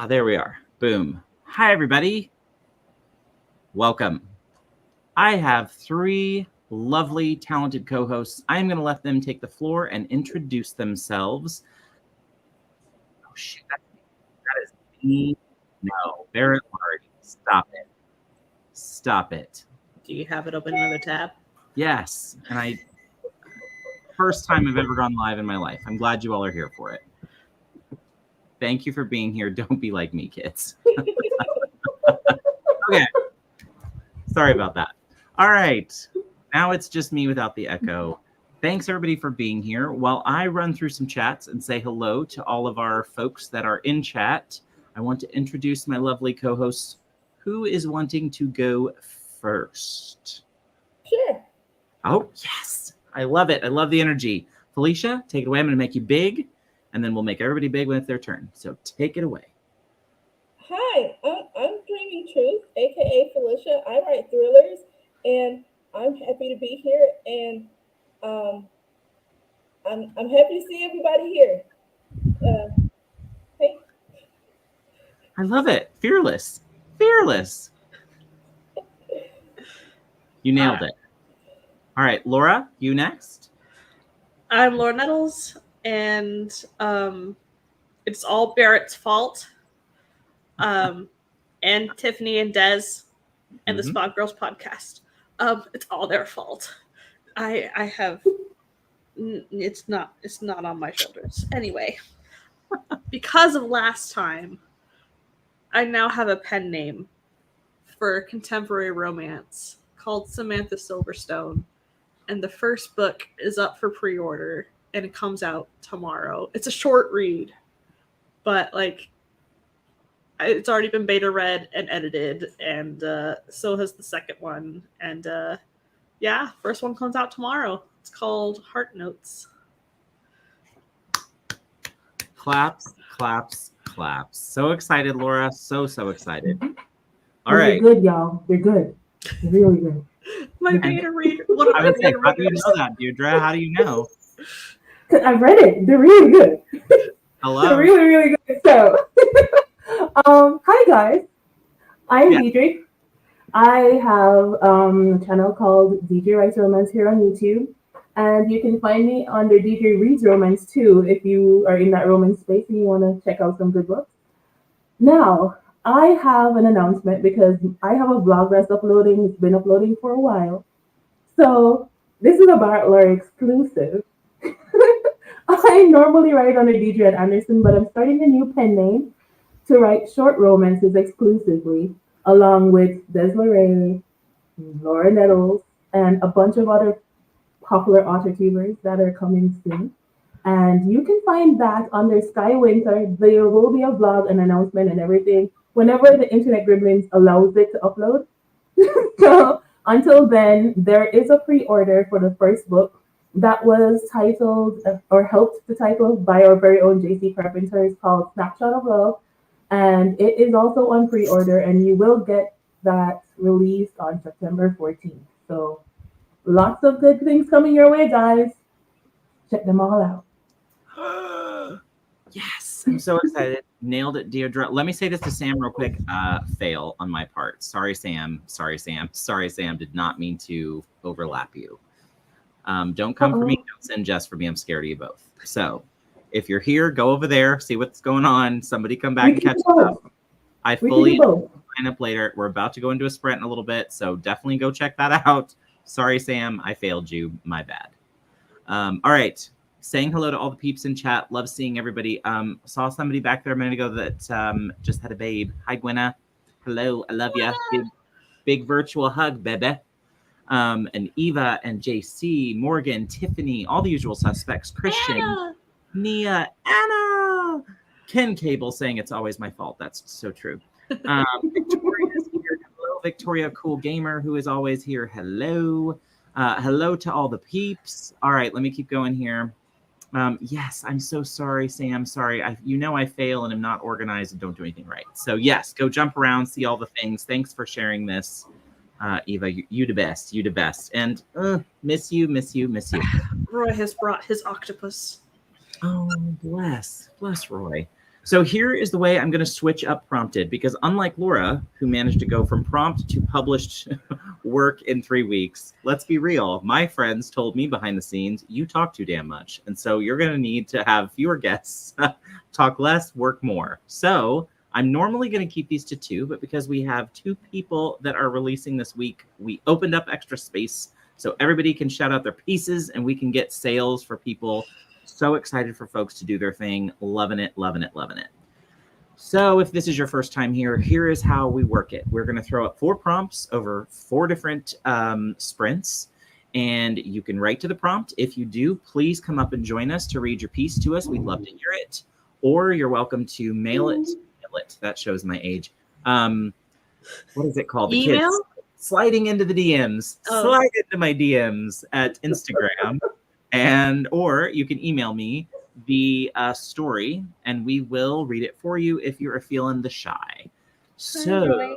There we are. Boom. Hi, everybody. Welcome. I have three lovely, talented co-hosts. I'm going to let them take the floor and introduce themselves. Oh, shit. That is me. No. Barrett, Laurie. Stop it. Stop it. Do you have it open in another tab? Yes. And first time I've ever gone live in my life. I'm glad you all are here for it. Thank you for being here. Don't be like me, kids. Okay. Sorry about that. All right. Now it's just me without the echo. Thanks, everybody, for being here. While I run through some chats and say hello to all of our folks that are in chat, I want to introduce my lovely co-hosts. Who is wanting to go first? Sure. Oh, yes. I love it. I love the energy. Phylicia, take it away. I'm going to make you big, and then we'll make everybody big when it's their turn. So take it away. Hi, I'm Dreaming Truth, aka Phylicia. I write thrillers, and I'm happy to be here. And I'm happy to see everybody here. Hey. I love it. Fearless. Fearless. You nailed it. All right, Laura, you next. I'm Laura Nettles, and it's all Barrett's fault. And Tiffany and Des and the Spot Girls podcast. It's all their fault. I have it's not on my shoulders. Anyway, because of last time, I now have a pen name for contemporary romance called Samantha Silverstone, and the first book is up for pre-order and it comes out tomorrow. It's a short read, but it's already been beta read and edited, and so has the second one. And first one comes out tomorrow. It's called Heart Notes. Claps, claps, claps. So excited, Laura. So excited. All They're right. good, y'all. They're good. They're really good. My beta reader. What I are would say, beta how do you readers? know that, Deirdre? How do you know? I've read it. They're really good. Hello. They're really, really good. So, hi guys. I'm Desiree. I have a channel called DJ Writes Romance here on YouTube, and you can find me under DJ Reads Romance too if you are in that romance space and you want to check out some good books. Now, I have an announcement because I have a blog that's uploading. It's been uploading for a while. So this is a barrettlaurie exclusive. I normally write under DJ Anderson, but I'm starting a new pen name to write short romances exclusively, along with Desiree, Laura Nettles, and a bunch of other popular author tubers that are coming soon. And you can find that under Sky Winter. There will be a blog, an announcement, and everything whenever the internet gremlins allows it to upload. So until then, there is a pre-order for the first book that was titled or helped to title by our very own JC Carpenter. It's called Snapshot of Love. And it is also on pre-order, and you will get that released on September 14th. So lots of good things coming your way, guys. Check them all out. Yes, I'm so excited. Nailed it, Deirdre. Let me say this to Sam real quick. Fail on my part. Sorry, Sam. Sorry, Sam. Sorry, Sam. Did not mean to overlap you. Don't come for me. Don't send Jess for me. I'm scared of you both. So if you're here, go over there, see what's going on. Somebody come back and catch up. I fully sign up later. We're about to go into a sprint in a little bit, so definitely go check that out. Sorry, Sam. I failed you. My bad. All right. Saying hello to all the peeps in chat. Love seeing everybody. Saw somebody back there a minute ago that just had a babe. Hi, Gwenna. Hello. I love you. Big virtual hug, baby. And Eva and JC, Morgan, Tiffany, all the usual suspects. Christian, Anna. Nia, Anna. Ken Cable saying it's always my fault. That's so true. Victoria's here. Hello, Victoria, cool gamer, who is always here. Hello. Hello to all the peeps. All right, let me keep going here. Yes, I'm so sorry, Sam. Sorry. I fail and am not organized and don't do anything right. So yes, go jump around, see all the things. Thanks for sharing this. Eva, you the best. You the best. And miss you. Roy has brought his octopus. Oh, bless Roy. So here is the way I'm going to switch up prompted, because unlike Laura, who managed to go from prompt to published work in 3 weeks, let's be real. My friends told me behind the scenes, you talk too damn much. And so you're going to need to have fewer guests, talk less, work more. So I'm normally going to keep these to 2, but because we have 2 people that are releasing this week, we opened up extra space so everybody can shout out their pieces and we can get sales for people. So excited for folks to do their thing. Loving it, loving it, loving it. So if this is your first time here, here is how we work it. We're going to throw up 4 prompts over 4 different sprints, and you can write to the prompt. If you do, please come up and join us to read your piece to us. We'd love to hear it. Or you're welcome to mail it. That shows my age. What is it called? The Email? kids sliding into the DMs. Oh. Slide into my DMs at Instagram. Or you can email me the story, and we will read it for you if you're feeling the shy. So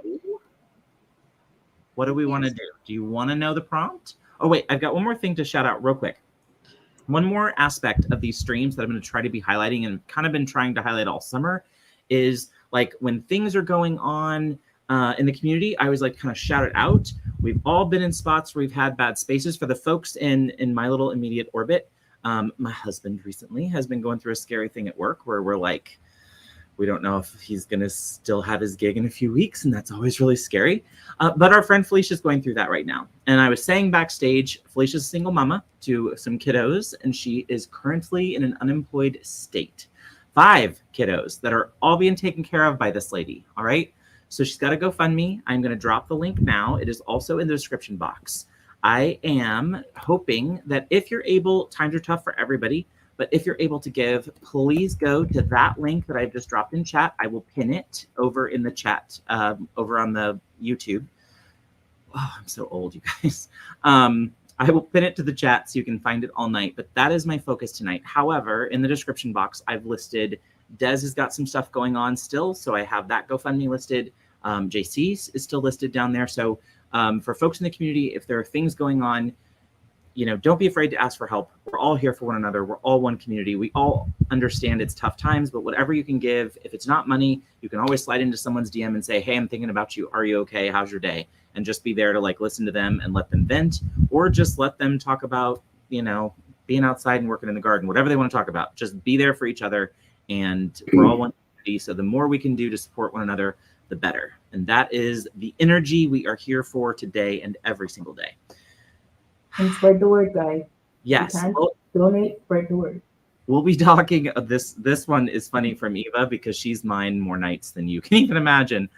what do we want to do? Do you want to know the prompt? Oh, wait, I've got one more thing to shout out real quick. One more aspect of these streams that I'm going to try to be highlighting, and kind of been trying to highlight all summer, is like when things are going on in the community, I always like kind of shout it out. We've all been in spots where we've had bad spaces. For the folks in my little immediate orbit, my husband recently has been going through a scary thing at work where we're like, we don't know if he's going to still have his gig in a few weeks, and that's always really scary. But our friend Phylicia is going through that right now. And I was saying backstage, Felicia's a single mama to some kiddos, and she is currently in an unemployed state. 5 kiddos that are all being taken care of by this lady, all right? So she's got a GoFundMe. I'm going to drop the link now. It is also in the description box. I am hoping that if you're able, times are tough for everybody, but if you're able to give, please go to that link that I've just dropped in chat. I will pin it over in the chat, over on the YouTube. Oh, I'm so old, you guys. I will pin it to the chat so you can find it all night, but that is my focus tonight. However, in the description box, I've listed, Des has got some stuff going on still, so I have that GoFundMe listed. JC's is still listed down there. So for folks in the community, if there are things going on, don't be afraid to ask for help. We're all here for one another. We're all one community. We all understand it's tough times, but whatever you can give, if it's not money, you can always slide into someone's DM and say, hey, I'm thinking about you. Are you okay? How's your day? And just be there to listen to them and let them vent, or just let them talk about, being outside and working in the garden, whatever they want to talk about. Just be there for each other. And we're all one community. So the more we can do to support one another, the better. And that is the energy we are here for today and every single day. And spread the word, guys. Yes. Donate, spread the word. We'll be talking this one is funny from Eva because she's mine more nights than you can even imagine.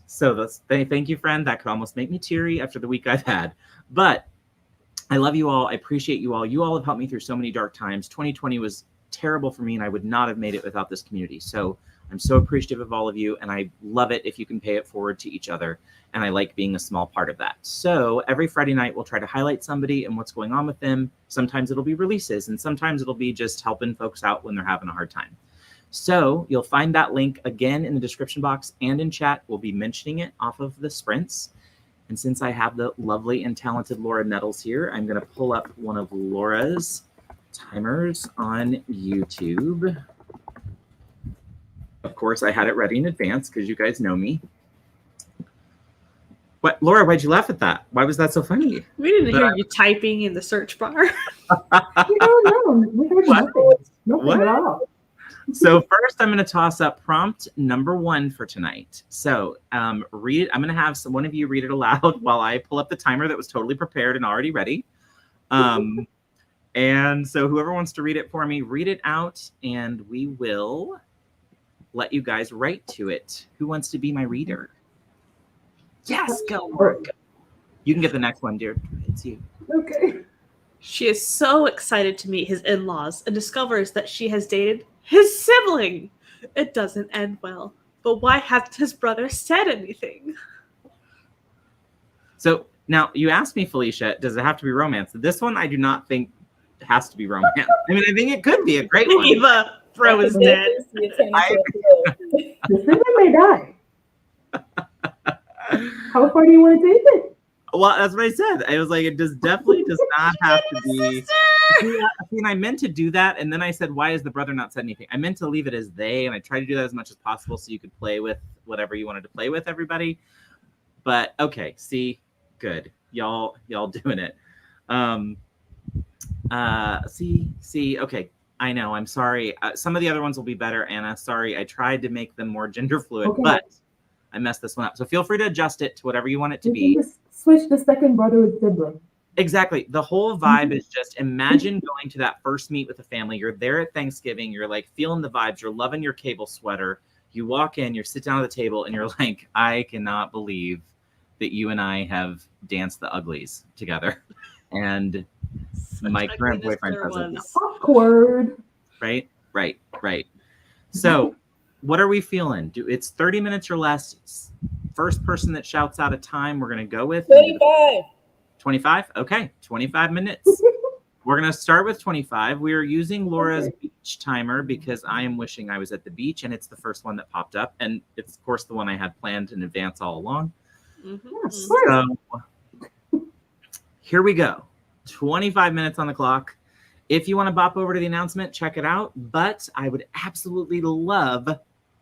So thank you, friend. That could almost make me teary after the week I've had. But I love you all. I appreciate you all. You all have helped me through so many dark times. 2020 was terrible for me, and I would not have made it without this community. So I'm so appreciative of all of you, and I love it if you can pay it forward to each other, and I like being a small part of that. So every Friday night, we'll try to highlight somebody and what's going on with them. Sometimes it'll be releases, and sometimes it'll be just helping folks out when they're having a hard time. So you'll find that link again in the description box and in chat. We'll be mentioning it off of the sprints. And since I have the lovely and talented Laura Nettles here, I'm going to pull up one of Laura's timers on YouTube. Of course, I had it ready in advance because you guys know me. What, Laura, why'd you laugh at that? Why was that so funny? We didn't hear you typing in the search bar. No. We heard nothing at all. So first, I'm going to toss up prompt number 1 for tonight. So read it. I'm going to have one of you read it aloud while I pull up the timer that was totally prepared and already ready. And so whoever wants to read it for me, read it out, and we will let you guys write to it. Who wants to be my reader? Yes, go. You can get the next one, dear. It's you. Okay. She is so excited to meet his in-laws and discovers that she has dated his sibling. It doesn't end well. But why hasn't his brother said anything? So now you asked me, Phylicia, does it have to be romance? This one I do not think has to be romance. I mean, I think it could be a great one. Eva, bro is dead. The sibling may die. How far do you want to take it? Well, that's what I said. I was like, it definitely does not have to be. See, and I meant to do that, and then I said, "Why has the brother not said anything?" I meant to leave it as they, and I tried to do that as much as possible so you could play with whatever you wanted to play with, everybody. But okay, see, good, y'all doing it. See, okay. I know. I'm sorry. Some of the other ones will be better, Anna. Sorry, I tried to make them more gender fluid, Okay. but I messed this one up. So feel free to adjust it to whatever you want it to You be. can just switch the second brother with sibling. Exactly. The whole vibe is just imagine going to that first meet with the family. You're there at Thanksgiving. You're like feeling the vibes. You're loving your cable sweater. You walk in, you sit down at the table, and you're like, I cannot believe that you and I have danced the uglies together. And my current boyfriend doesn't. Awkward. Right. So what are we feeling? It's 30 minutes or less. First person that shouts out a time, we're going to go with 25. 25? Okay, 25 minutes. We're going to start with 25. We are using Laura's beach timer because I am wishing I was at the beach, and it's the first one that popped up. And it's, of course, the one I had planned in advance all along. So here we go. 25 minutes on the clock. If you want to bop over to the announcement, check it out. But I would absolutely love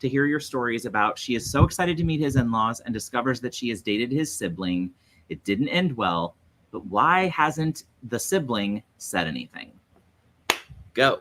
to hear your stories about she is so excited to meet his in-laws and discovers that she has dated his sibling. It didn't end well, but why hasn't the sibling said anything? Go.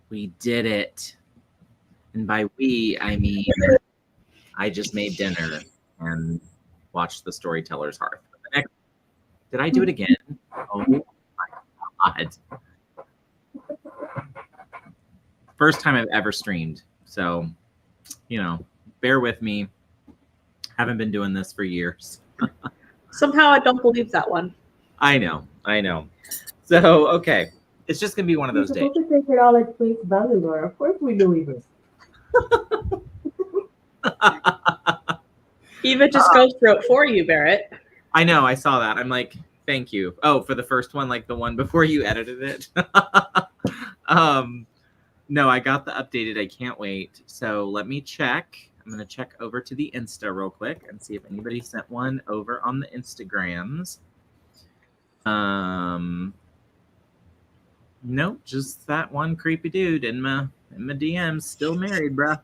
We did it. And by we, I mean I just made dinner and watched the Storyteller's Hearth. Did I do it again? Oh my God. First time I've ever streamed. So, bear with me. Haven't been doing this for years. Somehow I don't believe that one. I know. So, okay. It's just going to be one of those days. You're supposed to take it all at face value, Laura. Of course we believe it. Eva just goes through it for you, Barrett. I know. I saw that. I'm like, thank you. Oh, for the first one, like the one before you edited it. No, I got the updated. I can't wait. So let me check. I'm going to check over to the Insta real quick and see if anybody sent one over on the Instagrams. Nope, just that one creepy dude in my DMs, still married, bruh.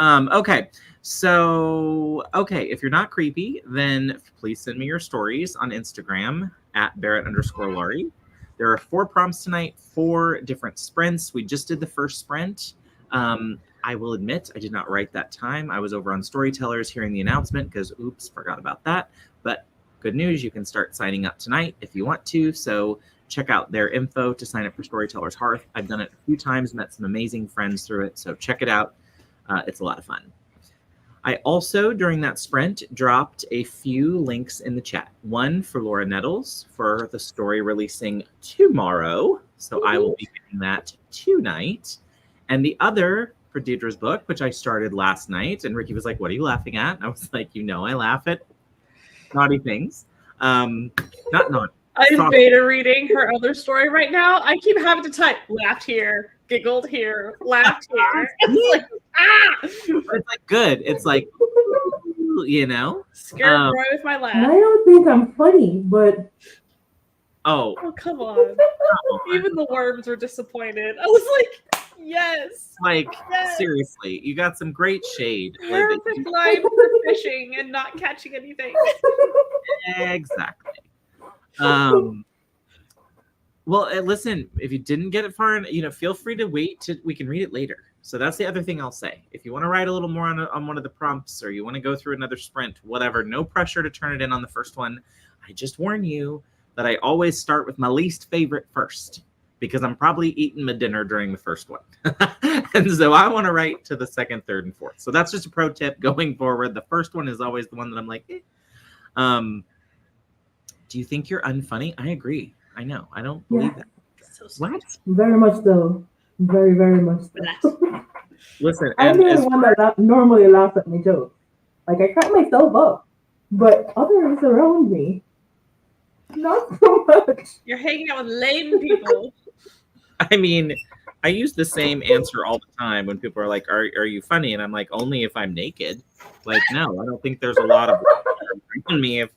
Okay, so if you're not creepy, then please send me your stories on Instagram at Barrett_Laurie. There are 4 prompts tonight, 4 different sprints. We just did the first sprint. I will admit I did not write that time. I was over on Storytellers hearing the announcement because, oops, forgot about that. But good news, you can start signing up tonight if you want to. So check out their info to sign up for Storyteller's Hearth. I've done it a few times, met some amazing friends through it. So check it out. It's a lot of fun. I also, during that sprint, dropped a few links in the chat. One for Laura Nettles for the story releasing tomorrow. So I will be getting that tonight. And the other for Deidre's book, which I started last night. And Ricky was like, what are you laughing at? And I was like, I laugh at naughty things. Not naughty. I'm beta reading her other story right now. I keep having to type laughed here, giggled here, laughed here. It's like, It's like good. It's like, scared Roy with my laugh. I don't think I'm funny, but oh, come on. Even the worms were disappointed. I was like, yes. Yes. Seriously, you got some great shade. Perfect line for fishing and not catching anything. Exactly. Well, listen, if you didn't get it far, feel free to wait we can read it later. So that's the other thing I'll say. If you want to write a little more on one of the prompts, or you want to go through another sprint, whatever, no pressure to turn it in on the first one. I just warn you that I always start with my least favorite first, because I'm probably eating my dinner during the first one. And so I want to write to the second, third, and fourth. So that's just a pro tip going forward. The first one is always the one that I'm like, do you think you're unfunny? I agree. I know. I don't believe that. So what? Very much so. Very, very much so. Listen, I'm the one that normally laughs at my jokes. Like, I crack myself up, but others around me, not so much. You're hanging out with lame people. I mean, I use the same answer all the time when people are like, are you funny? And I'm like, only if I'm naked. Like, no, I don't think there's a lot of on me if,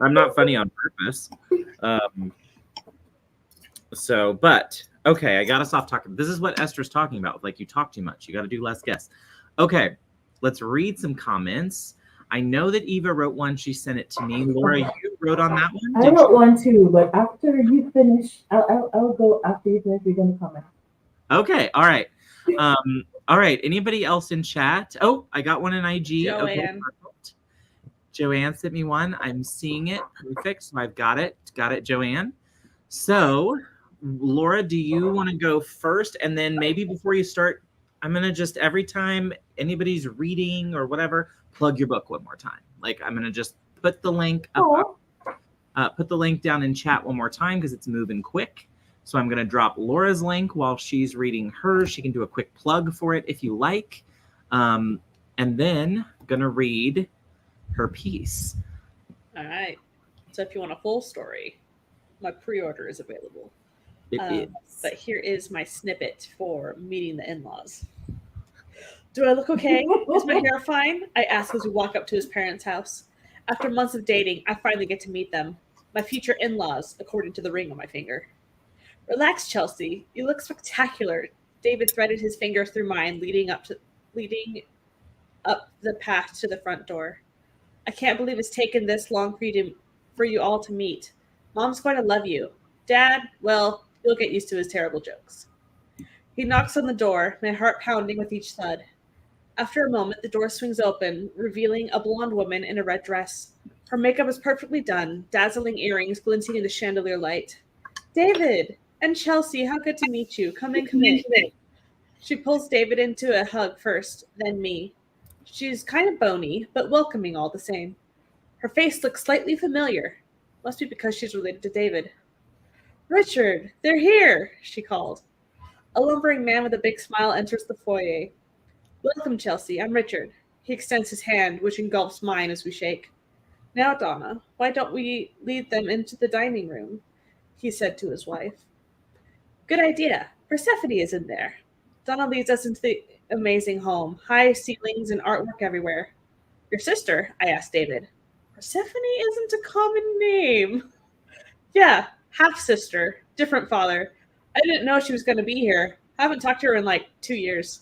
I'm not funny on purpose. But okay, I gotta stop talking. This is what Esther's talking about. Like, you talk too much. You got to do less guests. Okay, let's read some comments. I know that Eva wrote one. She sent it to me. Laura, you wrote on that one? I wrote one too, but after you finish, I'll go after you finish. We're gonna comment. Okay, all right. All right. Anybody else in chat? Oh, I got one in IG. Joanne. Okay, perfect. Joanne sent me one. I'm seeing it. Perfect. So I've got it. Got it, Joanne. So, Laura, do you want to go first? And then maybe before you start, I'm going to just, every time anybody's reading or whatever, plug your book one more time. Like, I'm going to just put the link up, put the link down in chat one more time because it's moving quick. So I'm going to drop Laura's link while she's reading hers. She can do a quick plug for it if you like. And then I'm going to read her piece. All right. So if you want a full story, my pre-order is available. It is. But here is my snippet for meeting the in-laws. Do I look okay? Is my hair fine? I ask as we walk up to his parents' house. After months of dating, I finally get to meet them. My future in-laws, according to the ring on my finger. Relax, Chelsea. You look spectacular. David threaded his finger through mine, leading up the path to the front door. I can't believe it's taken this long for you all to meet. Mom's going to love you. Dad, well, you'll get used to his terrible jokes. He knocks on the door, my heart pounding with each thud. After a moment, the door swings open, revealing a blonde woman in a red dress. Her makeup is perfectly done, dazzling earrings glinting in the chandelier light. David! And Chelsea, how good to meet you. Come in, come in. She pulls David into a hug first, then me. She's kind of bony, but welcoming all the same. Her face looks slightly familiar. Must be because she's related to David. Richard, they're here, she called. A lumbering man with a big smile enters the foyer. Welcome, Chelsea. I'm Richard. He extends his hand, which engulfs mine as we shake. Now, Donna, why don't we lead them into the dining room? He said to his wife. Good idea. Persephone is in there. Donna leads us into the amazing home, high ceilings and artwork everywhere. Your sister? I asked David. Persephone isn't a common name. Yeah, half-sister, different father. I didn't know she was going to be here. Haven't talked to her in like 2 years.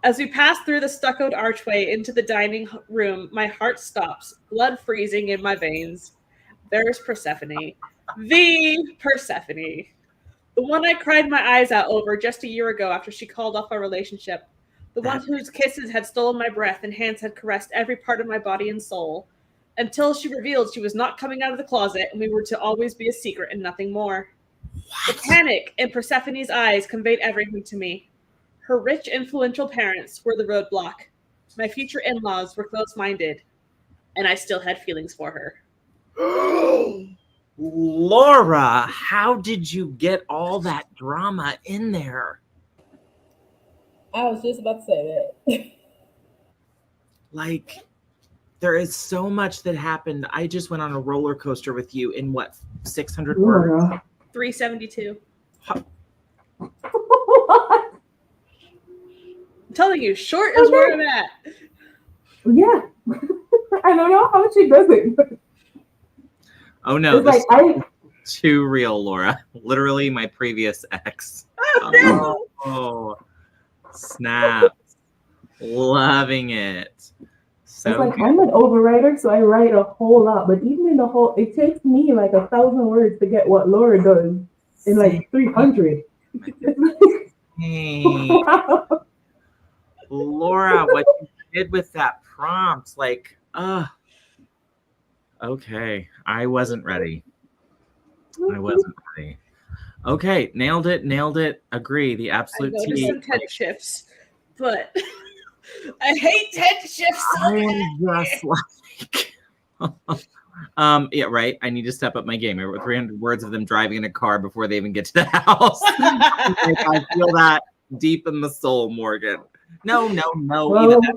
As we pass through the stuccoed archway into the dining room, my heart stops, blood freezing in my veins. There's Persephone. The Persephone. The one I cried my eyes out over just a year ago after she called off our relationship. The one whose kisses had stolen my breath and hands had caressed every part of my body and soul. Until she revealed she was not coming out of the closet and we were to always be a secret and nothing more. The panic in Persephone's eyes conveyed everything to me. Her rich, influential parents were the roadblock. My future in-laws were close-minded, and I still had feelings for her. Laura, how did you get all that drama in there? I was just about to say that. Like, there is so much that happened. I just went on a roller coaster with you in what, 600 words? 372. What? I'm telling you, short is where I'm at. Yeah. I don't know how she does it. Oh no, It's this like is too real, Laura. Literally my previous ex. Oh, no. Oh, snap. Loving it. So it's like good. I'm an overwriter, so I write a whole lot. But even in the whole, it takes me like 1,000 words to get what Laura does in like 300. Hey, Wow. Laura, what you did with that prompt, like, okay, I wasn't ready. Okay, nailed it. Agree, the I absolute noticed tea. some tent shifts, but I hate tent shifts so I bad. am just like, yeah, right. I need to step up my game. I wrote 300 words of them driving in a car before they even get to the house. Like, I feel that deep in the soul, Morgan. No. Well, Even that,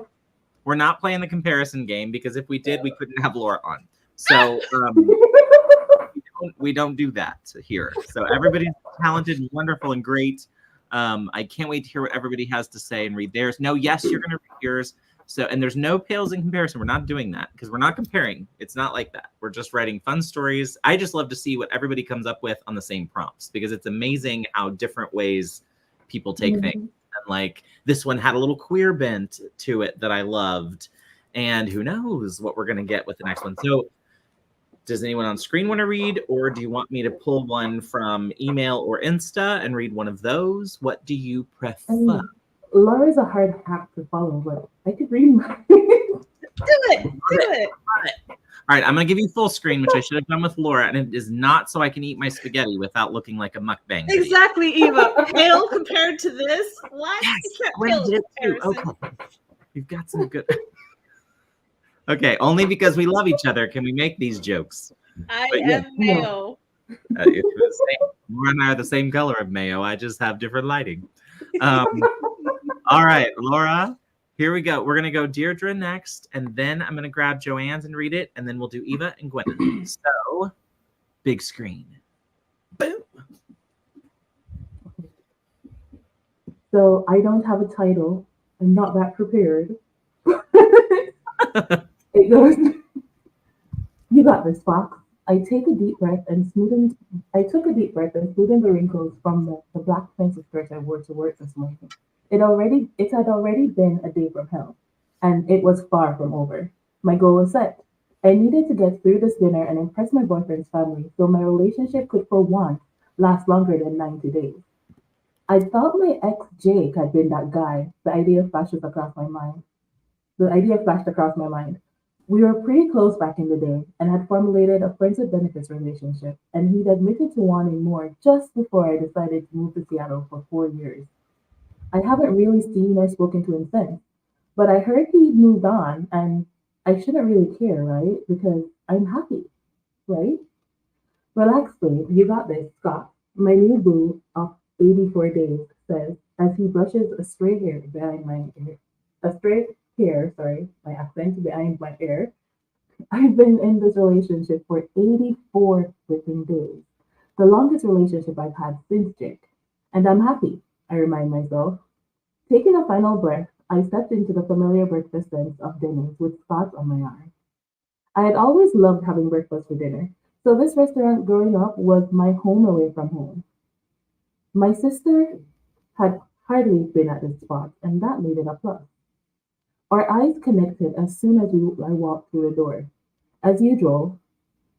we're not playing the comparison game because if we did, we couldn't have Laura on. So we don't do that here. So everybody's talented and wonderful and great. I can't wait to hear what everybody has to say and read theirs. No, yes, you're going to read yours. So, and there's no pales in comparison. We're not doing that because we're not comparing. It's not like that. We're just writing fun stories. I just love to see what everybody comes up with on the same prompts because it's amazing how different ways people take things. And like this one had a little queer bent to it that I loved. And who knows what we're going to get with the next one. So does anyone on screen want to read, or do you want me to pull one from email or Insta and read one of those? What do you prefer? Laura's a hard hack to follow, but I could read mine. Do it. All right, I'm going to give you full screen, which I should have done with Laura, and it is not so I can eat my spaghetti without looking like a mukbang video. Exactly, Eva. Pale compared to this? What? Yes, You can't Gwen pale did in too. comparison. Okay, you've got some good. Okay, only because we love each other can we make these jokes. I But yeah. am mayo. It's the same. Laura and I are the same color of mayo. I just have different lighting. All right, Laura, here we go. We're going to go Deirdre next, and then I'm going to grab Joanne's and read it, and then we'll do Eva and Gwen. So, big screen. Boom. So I don't have a title. I'm not that prepared. It goes, you got this, Fox. I took a deep breath and smoothened the wrinkles from the black pencil skirt I wore to work this morning. It had already been a day from hell, and it was far from over. My goal was set. I needed to get through this dinner and impress my boyfriend's family so my relationship could, for once, last longer than 90 days. I thought my ex Jake had been that guy. The idea flashed across my mind. We were pretty close back in the day and had formulated a friends with benefits relationship, and he'd admitted to wanting more just before I decided to move to Seattle for 4 years. I haven't really seen or spoken to him since, but I heard he'd moved on, and I shouldn't really care, right? Because I'm happy, right? Relax, babe. You got this, Scott. My new boo of 84 days says as he brushes a stray hair behind my ear. A stray hair, sorry, my accent behind my ear. I've been in this relationship for 84 freaking days. The longest relationship I've had since Jake. And I'm happy, I remind myself. Taking a final breath, I stepped into the familiar breakfast sense of Denny's with Scott on my arm. I had always loved having breakfast for dinner, so this restaurant growing up was my home away from home. My sister had hardly been at this spot, and that made it a plus. Our eyes connected as soon as I walked through the door. As usual,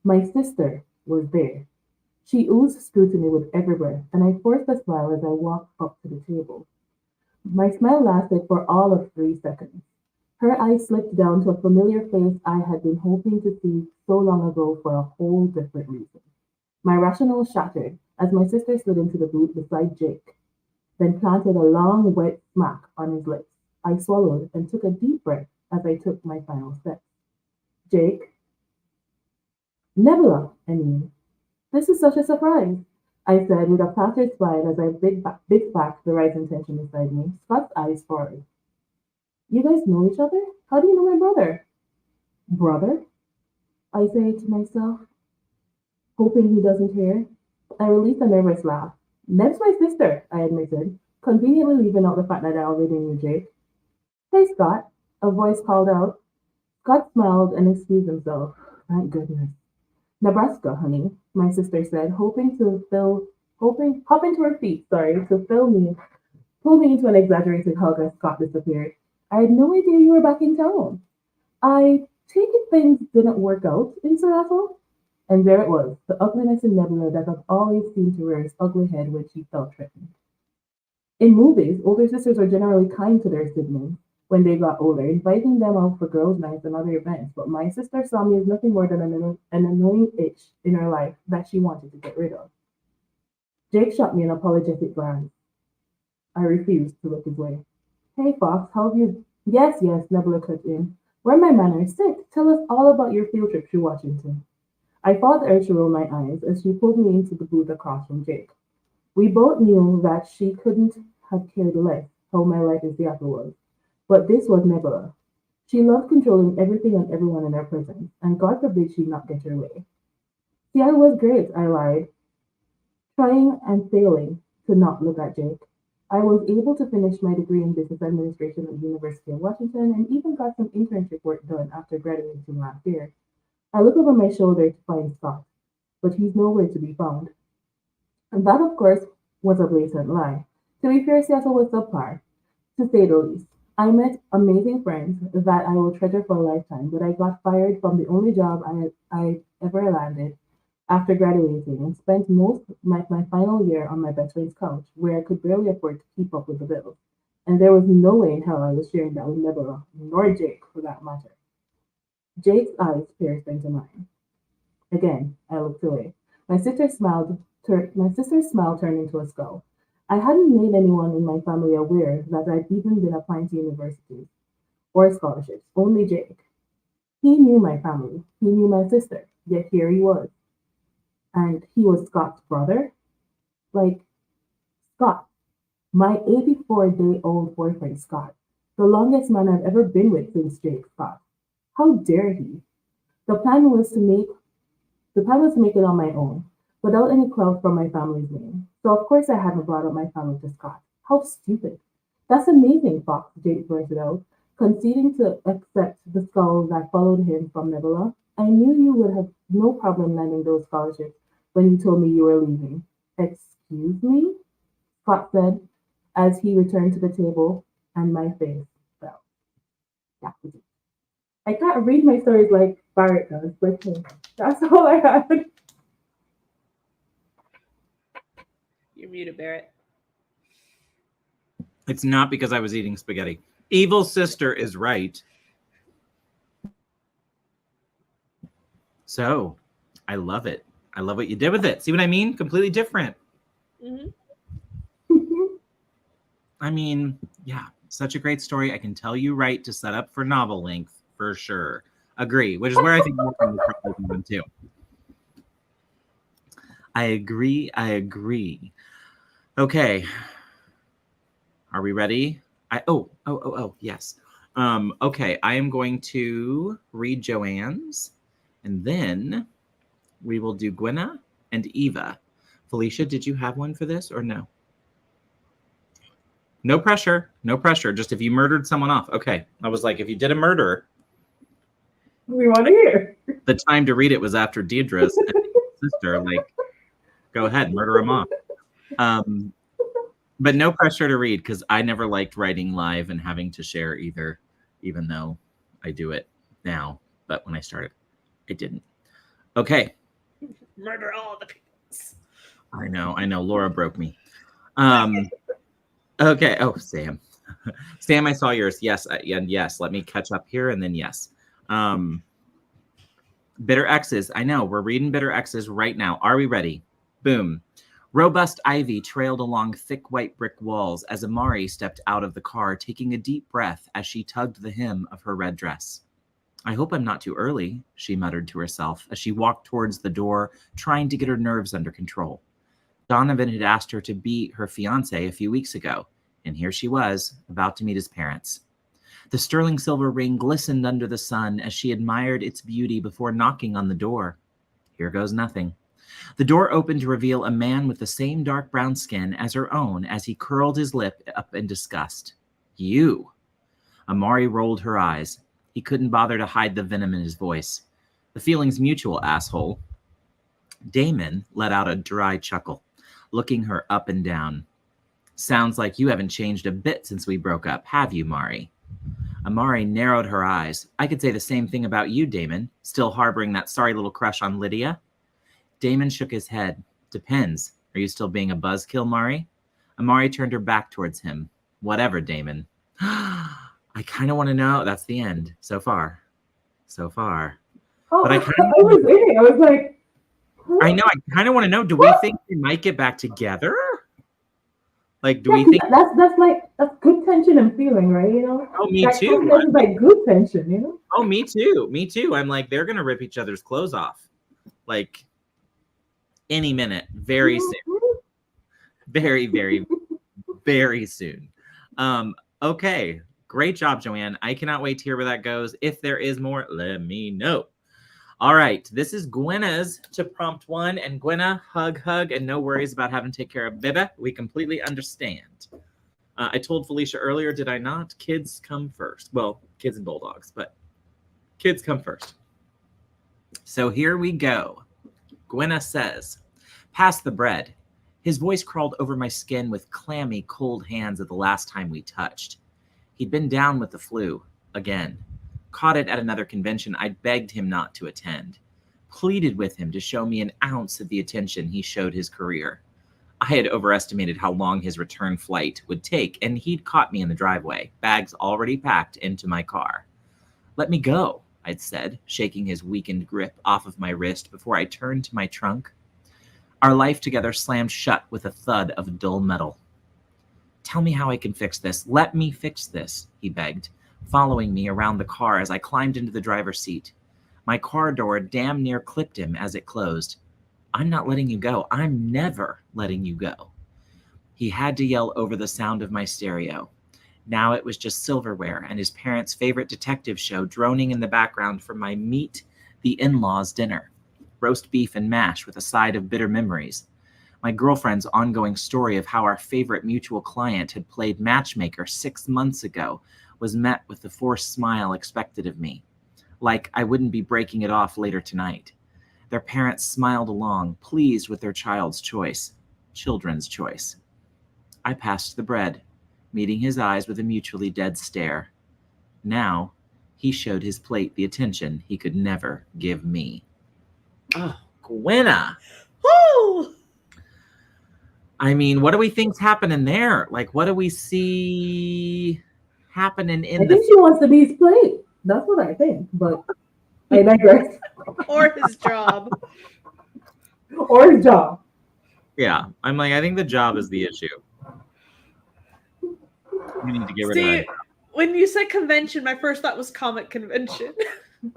my sister was there. She oozed scrutiny with every breath, and I forced a smile as I walked up to the table. My smile lasted for all of 3 seconds. Her eyes slipped down to a familiar face I had been hoping to see so long ago for a whole different reason. My rationale shattered as my sister slid into the booth beside Jake, then planted a long, wet smack on his lips. I swallowed and took a deep breath as I took my final step. Jake, Nebula, I mean, this is such a surprise, I said with a placid smile as I big back the right intention beside me. Scott's eyes forward. You guys know each other? How do you know my brother? Brother? I say to myself, hoping he doesn't hear. I released a nervous laugh. Neb's my sister, I admitted, conveniently leaving out the fact that I already knew Jake. Hey, Scott, a voice called out. Scott smiled and excused himself. Thank goodness. Nebraska, honey, my sister said, hop into her feet, to pull me into an exaggerated hug as Scott disappeared. I had no idea you were back in town. I take it things didn't work out in Seattle? And there it was, the ugliness in Nebula that I've always seen to rear its ugly head when she felt threatened. In movies, older sisters are generally kind to their siblings when they got older, inviting them out for girls' nights and other events, but my sister saw me as nothing more than an annoying itch in her life that she wanted to get rid of. Jake shot me an apologetic glance. I refused to look his way. Hey, Fox, how have you? Yes, Nebula cut in. Where are my manners? Sit, tell us all about your field trip to Washington. I fought the urge to roll my eyes as she pulled me into the booth across from Jake. We both knew that she couldn't have cared less how my life in Seattle was. But this was Nebula. She loved controlling everything and everyone in her presence, and God forbid she not get her way. Seattle was great, I lied, trying and failing to not look at Jake. I was able to finish my degree in business administration at the University of Washington and even got some internship work done after graduating last year. I look over my shoulder to find Scott, but he's nowhere to be found. And that, of course, was a blatant lie. To be fair, Seattle was subpar, to say the least. I met amazing friends that I will treasure for a lifetime, but I got fired from the only job I ever landed after graduating and spent most of my final year on my best friend's couch, where I could barely afford to keep up with the bills. And there was no way in hell I was sharing that with Nebula, nor Jake for that matter. Jake's eyes pierced into mine. Again, I looked away. My sister's smile turned into a scowl. I hadn't made anyone in my family aware that I'd even been applying to universities or scholarships, only Jake. He knew my family. He knew my sister, yet here he was. And he was Scott's brother? Like, Scott, my 84-day-old boyfriend, Scott, the longest man I've ever been with since Jake, Scott. How dare he? The plan was to make it on my own, without any clout from my family's name. So of course I hadn't brought up my family to Scott. How stupid. That's amazing, Fox, Jake blurted out, conceding to accept the scowl that followed him from Nebula. I knew you would have no problem landing those scholarships when you told me you were leaving. Excuse me? Scott said as he returned to the table, and my face fell. That was it. I can't read my stories like Barrett does with him. That's all I had. You're muted, Barrett. It's not because I was eating spaghetti. Evil sister is right. So, I love it. I love what you did with it. See what I mean? Completely different. Mm-hmm. I mean, yeah, such a great story. I can tell you right to set up for novel length for sure. Agree, which is where I think more from the probably one too. I agree. Okay. Are we ready? Yes. Okay, I am going to read Joanne's, and then we will do Gwenna and Eva. Phylicia, did you have one for this or no? No pressure. Just if you murdered someone off. Okay. I was like, if you did a murder, We want to hear. the time to read it was after Deidre's sister. Like, go ahead, murder them off. But no pressure to read because I never liked writing live and having to share either, even though I do it now. But when I started, I didn't. Okay. Murder all the people. I know. Laura broke me. Okay. Oh, Sam. Sam, I saw yours. Yes. And yes. Let me catch up here and then yes. Bitter X's. I know. We're reading Bitter X's right now. Are we ready? Boom. Robust ivy trailed along thick white brick walls as Amari stepped out of the car, taking a deep breath as she tugged the hem of her red dress. I hope I'm not too early, she muttered to herself as she walked towards the door, trying to get her nerves under control. Donovan had asked her to be her fiancé a few weeks ago, and here she was, about to meet his parents. The sterling silver ring glistened under the sun as she admired its beauty before knocking on the door. Here goes nothing. The door opened to reveal a man with the same dark brown skin as her own as he curled his lip up in disgust. You! Amari rolled her eyes. He couldn't bother to hide the venom in his voice. The feeling's mutual, asshole. Damon let out a dry chuckle, looking her up and down. Sounds like you haven't changed a bit since we broke up, have you, Mari? Amari narrowed her eyes. I could say the same thing about you, Damon. Still harboring that sorry little crush on Lydia? Damon shook his head. Depends. Are you still being a buzzkill, Mari? Amari turned her back towards him. Whatever, Damon. I kind of want to know. That's the end. So far. Oh, But I was waiting. I was like, huh? I know. I kind of want to know. Do we think they might get back together? Like, do we think? That's good tension and feeling, right? You know. Oh, me that too. That's like good tension, you know. Oh, me too. I'm like, they're gonna rip each other's clothes off, like any minute, very soon, very, very soon. Okay, great job, Joanne. I cannot wait to hear where that goes. If there is more, let me know. All right, this is Gwenna's to prompt one, and Gwenna, hug, and no worries about having to take care of Biba. We completely understand. I told Phylicia earlier, did I not? Kids come first. Well, kids and bulldogs, but kids come first. So here we go. Gwenna says, pass the bread. His voice crawled over my skin with clammy, cold hands of the last time we touched. He'd been down with the flu, again. Caught it at another convention, I'd begged him not to attend. Pleaded with him to show me an ounce of the attention he showed his career. I had overestimated how long his return flight would take, and he'd caught me in the driveway, bags already packed into my car. Let me go, I'd said, shaking his weakened grip off of my wrist before I turned to my trunk. Our life together slammed shut with a thud of dull metal. Tell me how I can fix this. Let me fix this, he begged, following me around the car as I climbed into the driver's seat. My car door damn near clipped him as it closed. I'm not letting you go. I'm never letting you go. He had to yell over the sound of my stereo. Now it was just silverware and his parents' favorite detective show droning in the background from my meet the in-laws dinner. Roast beef and mash with a side of bitter memories. My girlfriend's ongoing story of how our favorite mutual client had played matchmaker 6 months ago was met with the forced smile expected of me, like I wouldn't be breaking it off later tonight. Their parents smiled along, pleased with their children's choice. I passed the bread, meeting his eyes with a mutually dead stare. Now, He showed his plate the attention he could never give me. Oh, Gwenna. Woo! I mean, what do we think's happening there? Like, what do we see happening I in think she wants to be his plate. That's what I think, but I digress. Or his job. Or his job. Yeah, I'm like, I think the job is the issue. We need to get rid of that. When you said convention, my first thought was comic convention. And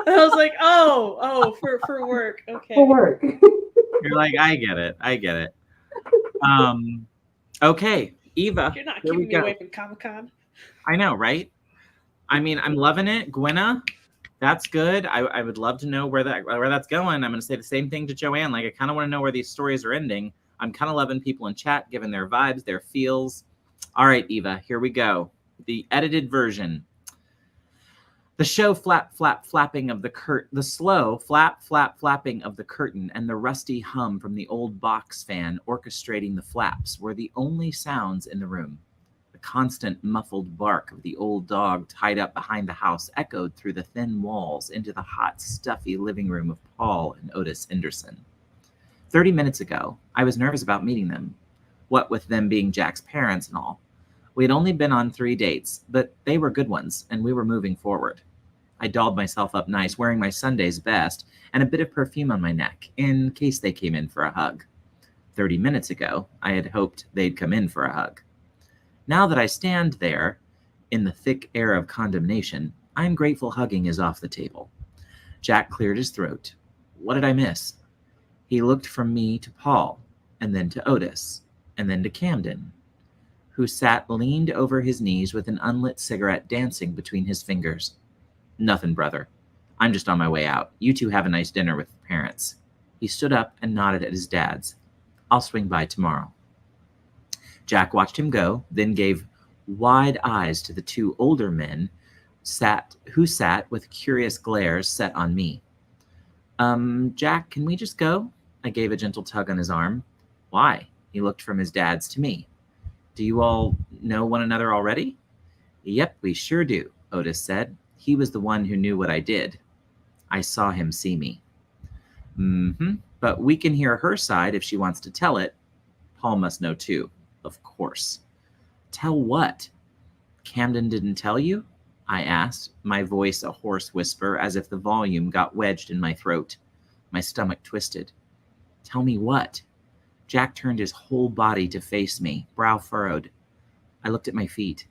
I was like, oh, for work. Okay. For work. You're like, I get it. Okay, Eva. You're not here we keeping me go. away from Comic-Con. I know, right? I mean, I'm loving it. Gwenna, that's good. I would love to know where that's going. I'm going to say the same thing to Joanne. Like, I kind of want to know where these stories are ending. I'm kind of loving people in chat, giving their vibes, their feels. All right, Eva, here we go. The edited version. The slow flapping of the curtain and the rusty hum from the old box fan orchestrating the flaps were the only sounds in the room. The constant muffled bark of the old dog tied up behind the house echoed through the thin walls into the hot, stuffy living room of Paul and Otis Henderson. 30 minutes ago, I was nervous about meeting them, what with them being Jack's parents and all. We had only been on 3 dates, but they were good ones, and we were moving forward. I dolled myself up nice, wearing my Sunday's best and a bit of perfume on my neck, in case they came in for a hug. 30 minutes ago, I had hoped they'd come in for a hug. Now that I stand there, in the thick air of condemnation, I'm grateful hugging is off the table. Jack cleared his throat. What did I miss? He looked from me to Paul, and then to Otis, and then to Camden, who sat leaned over his knees with an unlit cigarette dancing between his fingers. Nothing, brother. I'm just on my way out. You two have a nice dinner with the parents. He stood up and nodded at his dad's. I'll swing by tomorrow. Jack watched him go, then gave wide eyes to the 2 older men who sat with curious glares set on me. Jack, can we just go? I gave a gentle tug on his arm. Why? He looked from his dad's to me. Do you all know one another already? Yep, we sure do, Otis said. He was the one who knew what I did. I saw him see me. But we can hear her side if she wants to tell it. Paul must know too, of course. Tell what? Camden didn't tell you? I asked, my voice a hoarse whisper as if the volume got wedged in my throat. My stomach twisted. Tell me what? Jack turned his whole body to face me, brow furrowed. I looked at my feet.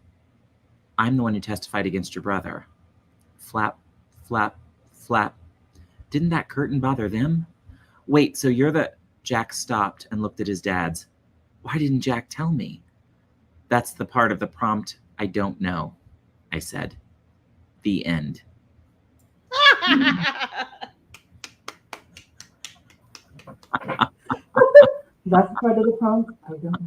I'm the one who testified against your brother. Flap, flap, flap. Didn't that curtain bother them? Wait, so you're the... Jack stopped and looked at his dad's. Why didn't Jack tell me? That's the part of the prompt I don't know, I said. The end. That's part of the prompt. I don't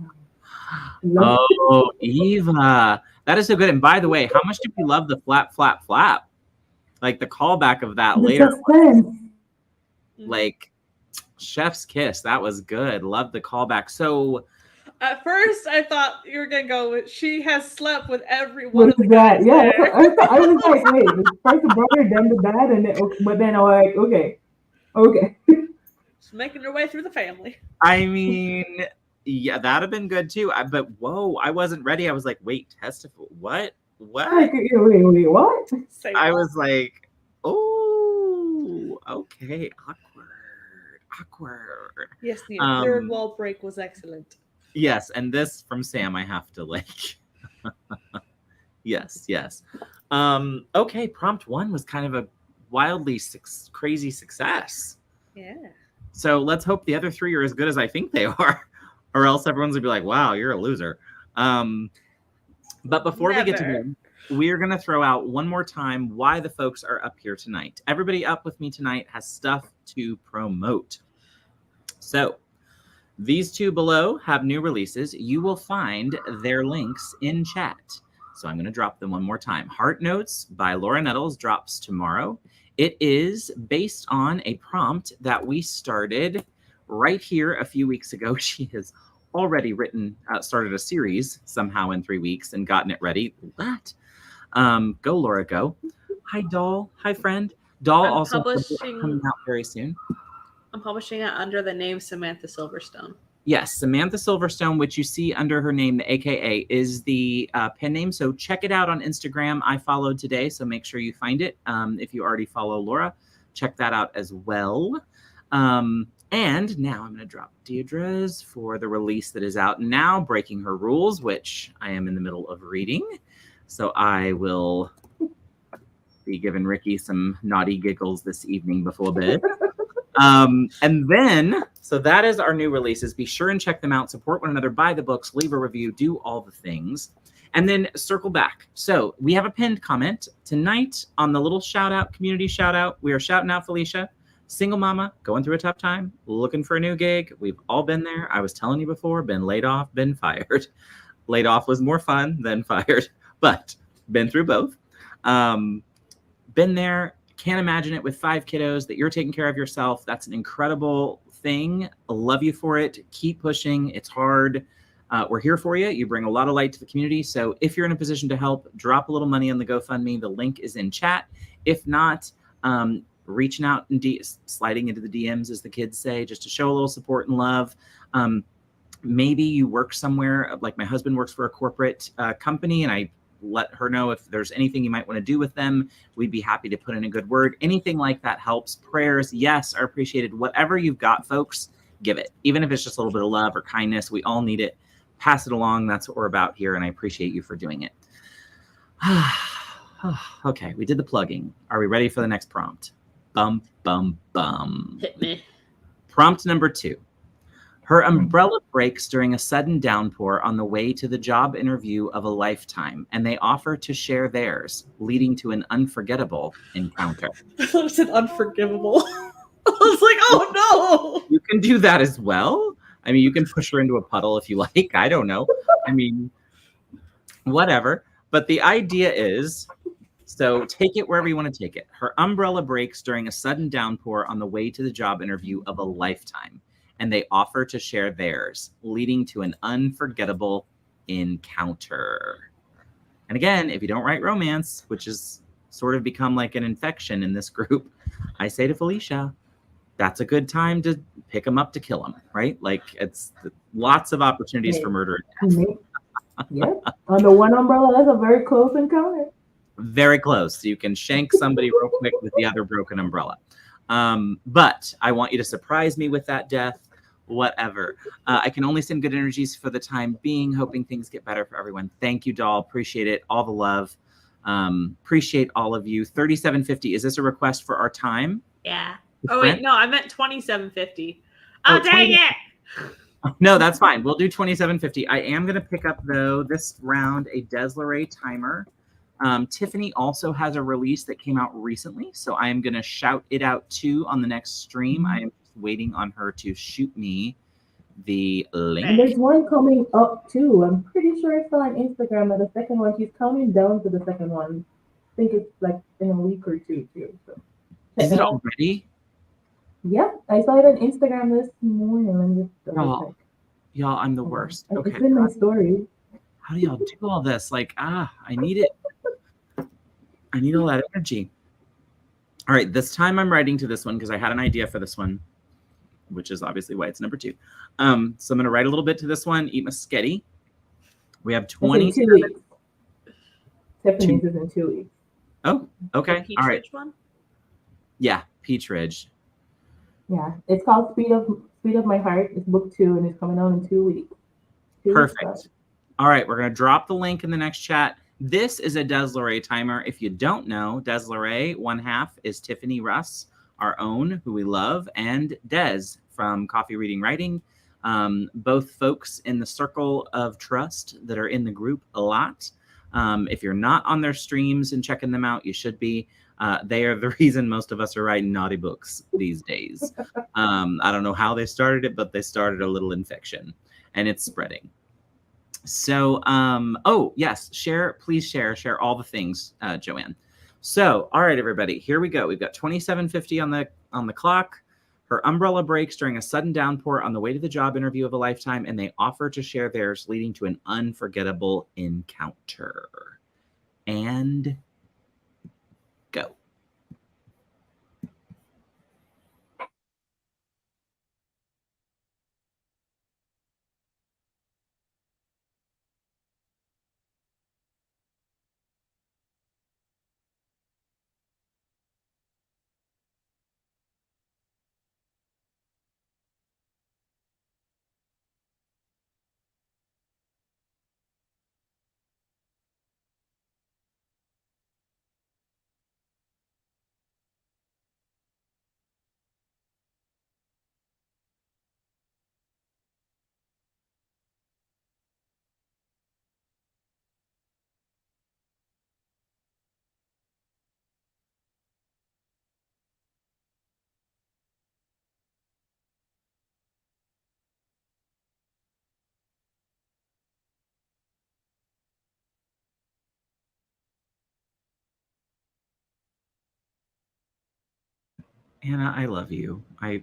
know. Oh, Eva. That is so good. And by the way, how much did we love the flap, flap, flap? Like the callback of that later. Like chef's kiss. That was good. Love the callback. So at first I thought you were gonna go with she has slept with every one What of the is that? guys Yeah, there. I was like, wait, first the brother, then the dad, and then, but then I'm like, okay. She's making her way through the family. I mean, yeah, that'd have been good too. But whoa, I wasn't ready. I was like, wait, testify. What? Like, wait, what? Say I what? was like, oh, okay, awkward. Yes, the third wall break was excellent. Yes, and this from Sam, I have to like. yes. Okay, prompt 1 was kind of a wildly crazy success. Yeah. So let's hope the other 3 are as good as I think they are, or else everyone's gonna be like, "Wow, you're a loser." But before we get to them, we're gonna throw out one more time why the folks are up here tonight. Everybody up with me tonight has stuff to promote. So these 2 below have new releases. You will find their links in chat. So I'm going to drop them one more time. Heart Notes by Laura Nettles drops tomorrow. It is based on a prompt that we started right here a few weeks ago. She has already started a series somehow in 3 weeks and gotten it ready. What? Go, Laura, go. Hi, Doll. Hi, friend. Doll I'm also has a book publishing- coming out very soon. I'm publishing it under the name Samantha Silverstone. Yes, Samantha Silverstone, which you see under her name, the AKA, is the pen name. So check it out on Instagram. I followed today, so make sure you find it. If you already follow Laura, check that out as well. And now I'm going to drop Deirdre's for the release that is out now, Breaking Her Rules, which I am in the middle of reading. So I will be giving Ricky some naughty giggles this evening before bed. And then, so that is our new releases. Be sure and check them out. Support one another, buy the books, leave a review, do all the things. And then circle back. So we have a pinned comment tonight on the little shout out, community shout out. We are shouting out Phylicia, single mama, going through a tough time, looking for a new gig. We've all been there. I was telling you before, been laid off, been fired. Laid off was more fun than fired, but been through both. Been there. Can't imagine it with 5 kiddos that you're taking care of yourself. That's an incredible thing. I love you for it. Keep pushing. It's hard. We're here for you. You bring a lot of light to the community. So if you're in a position to help, drop a little money on the GoFundMe. The link is in chat. If not, reaching out and sliding into the DMs, as the kids say, just to show a little support and love. Maybe you work somewhere, like my husband works for a corporate company, and I let her know if there's anything you might want to do with them. We'd be happy to put in a good word. Anything like that helps. Prayers, yes, are appreciated. Whatever you've got, folks, give it. Even if it's just a little bit of love or kindness, we all need it. Pass it along. That's what we're about here, and I appreciate you for doing it. Okay, we did the plugging. Are we ready for the next prompt? Bum, bum, bum. Hit me. Prompt number 2. Her umbrella breaks during a sudden downpour on the way to the job interview of a lifetime, and they offer to share theirs, leading to an unforgettable encounter. I thought it said unforgivable. I was like, oh no. You can do that as well. I mean, you can push her into a puddle if you like. I don't know. I mean, whatever. But the idea is, so take it wherever you want to take it. Her umbrella breaks during a sudden downpour on the way to the job interview of a lifetime, and they offer to share theirs, leading to an unforgettable encounter. And again, if you don't write romance, which has sort of become like an infection in this group, I say to Phylicia, that's a good time to pick them up to kill them, right? Like, it's lots of opportunities for murder and death. Yeah, on the one umbrella, that's a very close encounter. Very close. You can shank somebody real quick with the other broken umbrella. But I want you to surprise me with that death, whatever. I can only send good energies for the time being, hoping things get better for everyone. Thank you, doll. Appreciate it. All the love. Appreciate all of you. 3750. Is this a request for our time? Yeah. Oh, wait. No, I meant 2750. Oh, Oh, dang it. No, that's fine. We'll do 2750. I am going to pick up, though, this round a Desiree timer. Tiffany also has a release that came out recently, so I am going to shout it out too on the next stream. I am waiting on her to shoot me the link. And there's one coming up too. I'm pretty sure it's on Instagram. The second one, she's counting down to the second one. I think it's like in a week or two too. So is it already? Yeah, I saw it on Instagram this morning. Y'all, I'm the worst. Okay. It's in my story. How do y'all do all this? Like, I need it. I need all that energy. All right, this time I'm writing to this one because I had an idea for this one, which is obviously why it's number 2. So I'm going to write a little bit to this one. Eat my sketty. We have 20. 2 weeks. Tiffany's is in 2 weeks. Oh, okay. Peach All right. Ridge one? Yeah, Peach Ridge. Yeah, it's called Speed of My Heart. It's book 2, and it's coming out in 2 weeks. Perfect. All right, we're going to drop the link in the next chat. This is a Desiree timer. If you don't know, Desiree, one half is Tiffany Russ, our own, who we love, and Des from Coffee Reading Writing. Both folks in the circle of trust that are in the group a lot. If you're not on their streams and checking them out, you should be. They are the reason most of us are writing naughty books these days. I don't know how they started it, but they started a little infection, and it's spreading. So, oh, yes, please share all the things, Joanne. So, all right, everybody, here we go. We've got 2750 on the clock. Her umbrella breaks during a sudden downpour on the way to the job interview of a lifetime, and they offer to share theirs, leading to an unforgettable encounter. And go. Anna, I love you. I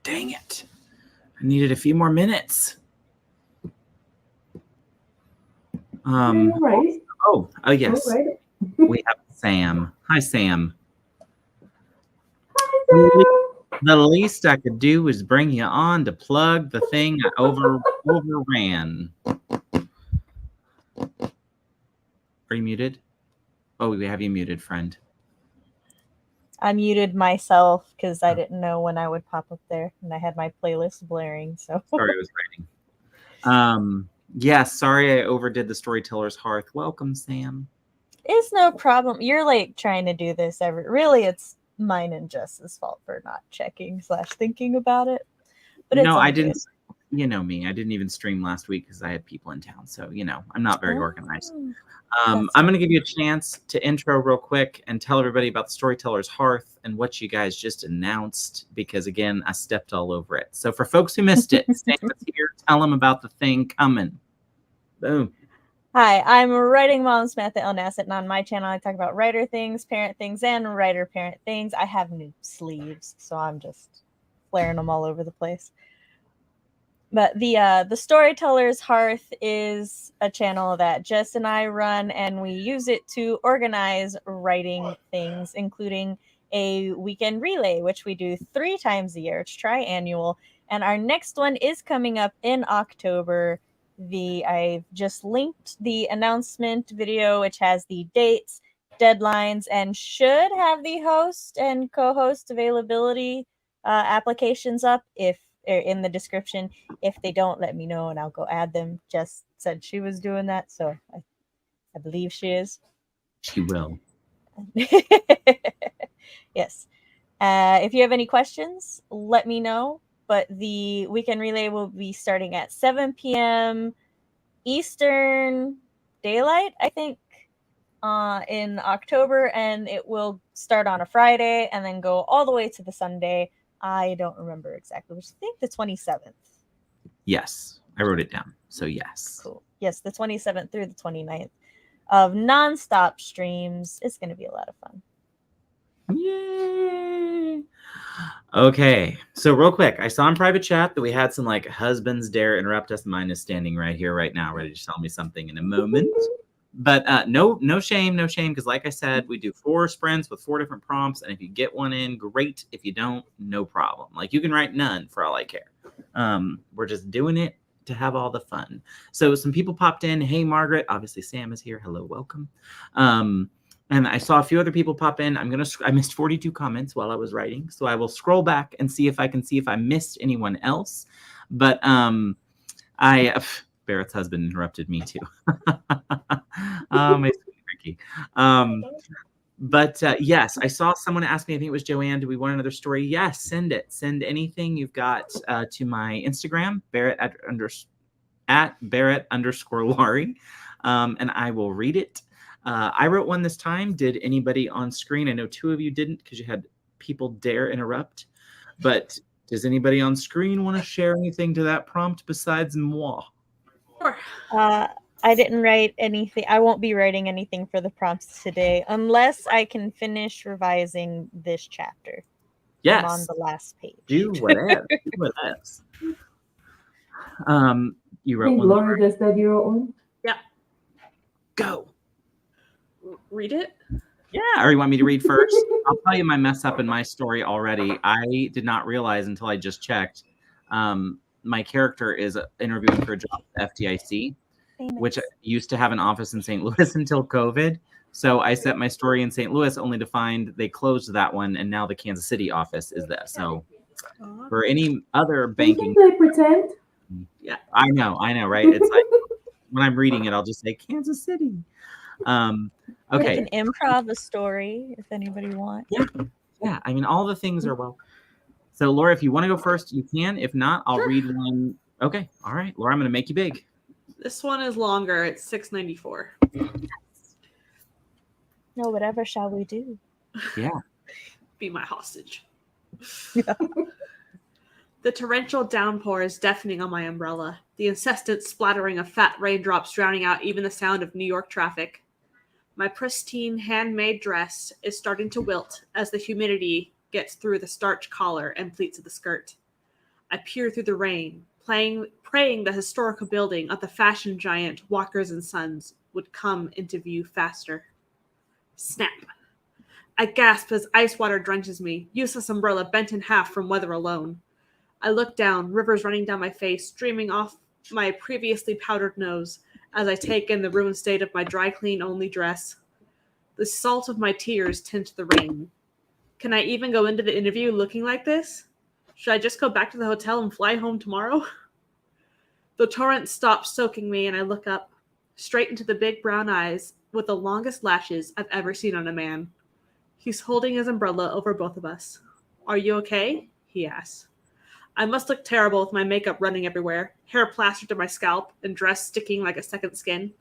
Dang it. I needed a few more minutes. Right. Oh, yes. Right. We have Sam. Hi, Sam. Hi, Sam. The least I could do is bring you on to plug the thing I overran. Are you muted? Oh, we have you muted, friend. I muted myself because I didn't know when I would pop up there, and I had my playlist blaring. So Sorry, I was writing. Yeah, sorry I overdid the Storyteller's Hearth. Welcome, Sam. it's no problem. You're like trying to do this really. It's mine and Jess's fault for not checking / thinking about it. But No, I all didn't. good. You know me. I didn't even stream last week because I had people in town. So, I'm not very organized. Oh, I'm going to give you a chance to intro real quick and tell everybody about the Storyteller's Hearth and what you guys just announced, because, again, I stepped all over it. So for folks who missed it, Sam is here. Tell them about the thing coming. Boom. Hi, I'm Writing Mom Samantha L. Nassett, and on my channel I talk about writer things, parent things, and writer-parent things. I have new sleeves, so I'm just flaring them all over the place. But the Storyteller's Hearth is a channel that Jess and I run, and we use it to organize writing things, including a weekend relay, which we do 3 times a year. It's triannual, and our next one is coming up in October. I've just linked the announcement video, which has the dates, deadlines, and should have the host and co-host availability applications up in the description. If they don't, let me know and I'll go add them. Jess said she was doing that, so I believe she is. She will. Yes. If you have any questions, let me know. But the weekend relay will be starting at 7 p.m. Eastern Daylight, I think, in October, and it will start on a Friday and then go all the way to the Sunday. I don't remember exactly, which I think the 27th. Yes, I wrote it down. So yes. Cool. Yes, the 27th through the 29th of nonstop streams. It's going to be a lot of fun. Yay! Okay, so real quick, I saw in private chat that we had some husbands dare interrupt us. Mine is standing right here, right now, ready to tell me something in a moment. But no shame, because like I said, we do 4 sprints with 4 different prompts, and if you get one in, great. If you don't, no problem. You can write none for all I care. We're just doing it to have all the fun. So some people popped in. Hey, Margaret. Obviously, Sam is here. Hello, welcome. And I saw a few other people pop in. I missed 42 comments while I was writing, so I will scroll back and see if I missed anyone else. But Barrett's husband interrupted me too. My sweet Ricky. But yes, I saw someone ask me, I think it was Joanne, do we want another story? Yes, send it. Send anything you've got to my Instagram, Barrett at Barrett_Laurie, and I will read it. I wrote one this time. Did anybody on screen? I know 2 of you didn't because you had people dare interrupt. But does anybody on screen want to share anything to that prompt besides moi? Sure. I didn't write anything. I won't be writing anything for the prompts today unless I can finish revising this chapter. Yes. I'm on the last page. Do whatever. Do whatever. You wrote one. Laurie just said you wrote one. Yeah. Go. Read it. Yeah. Or you want me to read first? I'll tell you my mess up in my story already. I did not realize until I just checked. My character is interviewing for a job at FDIC, which used to have an office in St. Louis until COVID. So I set my story in St. Louis only to find they closed that one, and now the Kansas City office is there. So for any other banking, They pretend. Yeah, I know, right? It's like when I'm reading it, I'll just say Kansas City. Okay. We can improv a story if anybody wants. Yeah. I mean, all the things are well. So, Laura, if you want to go first, you can. If not, I'll read one. Okay. All right, Laura, I'm going to make you big. This one is longer. It's $6.94. No, whatever shall we do? Yeah. Be my hostage. The torrential downpour is deafening on my umbrella, the incessant splattering of fat raindrops drowning out even the sound of New York traffic. My pristine handmade dress is starting to wilt as the humidity gets through the starch collar and pleats of the skirt. I peer through the rain, praying the historical building of the fashion giant Walkers and Sons would come into view faster. Snap! I gasp as ice water drenches me, useless umbrella bent in half from weather alone. I look down, rivers running down my face, streaming off my previously powdered nose as I take in the ruined state of my dry clean only dress. The salt of my tears tint the rain. Can I even go into the interview looking like this? Should I just go back to the hotel and fly home tomorrow? The torrent stops soaking me and I look up, straight into the big brown eyes with the longest lashes I've ever seen on a man. He's holding his umbrella over both of us. Are you okay? He asks. I must look terrible with my makeup running everywhere, hair plastered to my scalp, and dress sticking like a second skin.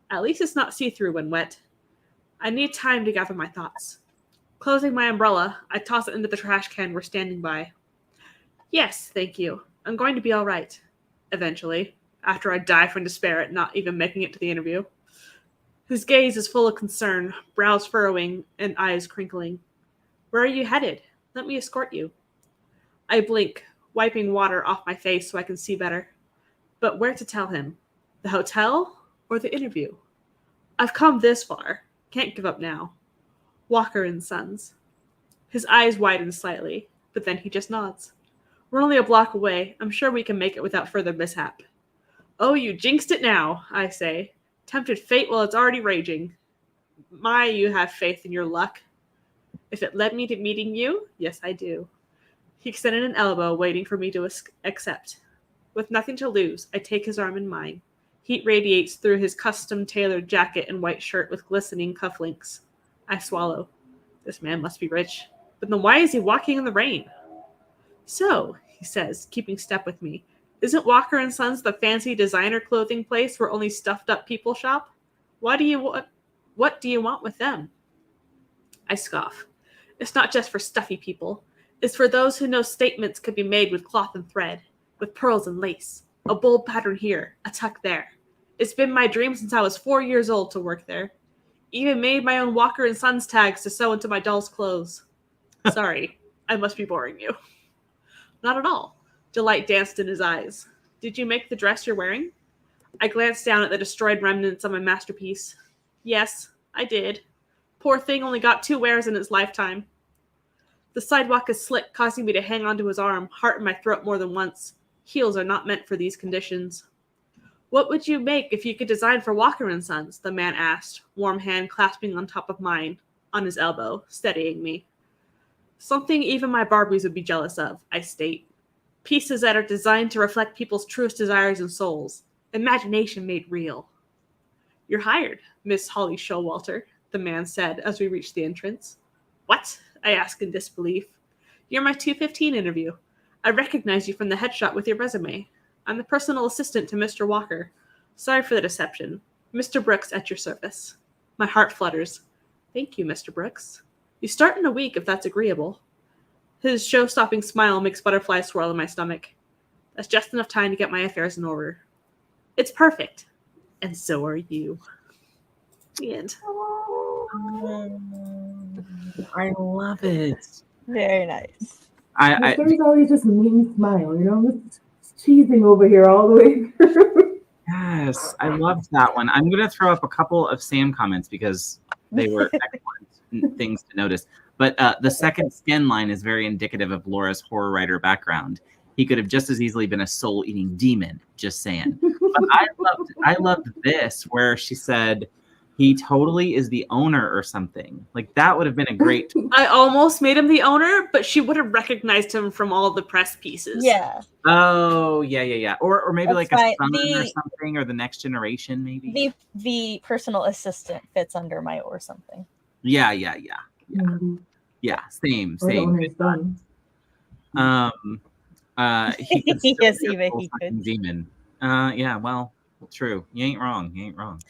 At least it's not see-through when wet. I need time to gather my thoughts. Closing my umbrella, I toss it into the trash can we're standing by. Yes, thank you. I'm going to be all right. Eventually, after I die from despair at not even making it to the interview. His gaze is full of concern, brows furrowing and eyes crinkling. Where are you headed? Let me escort you. I blink, wiping water off my face so I can see better. But where to tell him? The hotel or the interview? I've come this far. Can't give up now. Walker and Sons. His eyes widen slightly, but then he just nods. We're only a block away. I'm sure we can make it without further mishap. Oh, you jinxed it now, I say. Tempted fate while it's already raging. My, you have faith in your luck. If it led me to meeting you, yes, I do. He extended an elbow, waiting for me to accept. With nothing to lose, I take his arm in mine. Heat radiates through his custom-tailored jacket and white shirt with glistening cufflinks. I swallow. This man must be rich. But then why is he walking in the rain? So, he says, keeping step with me, isn't Walker and Sons the fancy designer clothing place where only stuffed-up people shop? What do you want with them? I scoff. It's not just for stuffy people. It's for those who know statements could be made with cloth and thread, with pearls and lace, a bold pattern here, a tuck there. It's been my dream since I was 4 years old to work there. Even made my own Walker and Sons tags to sew into my doll's clothes. Sorry, I must be boring you. Not at all. Delight danced in his eyes. Did you make the dress you're wearing? I glanced down at the destroyed remnants of my masterpiece. Yes, I did. Poor thing only got 2 wears in its lifetime. The sidewalk is slick, causing me to hang onto his arm, heart in my throat more than once. Heels are not meant for these conditions. What would you make if you could design for Walker and Sons? The man asked, warm hand clasping on top of mine, on his elbow, steadying me. Something even my Barbies would be jealous of, I state. Pieces that are designed to reflect people's truest desires and souls. Imagination made real. You're hired, Miss Holly Showalter, the man said as we reached the entrance. What? I asked in disbelief. You're my 2:15 interview. I recognize you from the headshot with your resume. I'm the personal assistant to Mr. Walker. Sorry for the deception. Mr. Brooks at your service. My heart flutters. Thank you, Mr. Brooks. You start in a week if that's agreeable. His show-stopping smile makes butterflies swirl in my stomach. That's just enough time to get my affairs in order. It's perfect. And so are you. The end. I love it. Very nice. The stories always just make me smile, you know? It's cheesing over here all the way. Yes, I loved that one. I'm going to throw up a couple of Sam comments because they were excellent things to notice. But the second skin line is very indicative of Laura's horror writer background. He could have just as easily been a soul-eating demon, just saying. But I loved this, where she said, he totally is the owner or something. Like, that would have been a great... I almost made him the owner, but she would have recognized him from all the press pieces. Yeah. Oh, yeah. Or maybe That's like fine. a son or something, or the next generation, maybe. The personal assistant fits under my or something. Yeah. Mm-hmm. Yeah, same. Or the owner's son. He could still Yes, be a Eva, he full-time could. demon. Yeah, well, true. You ain't wrong.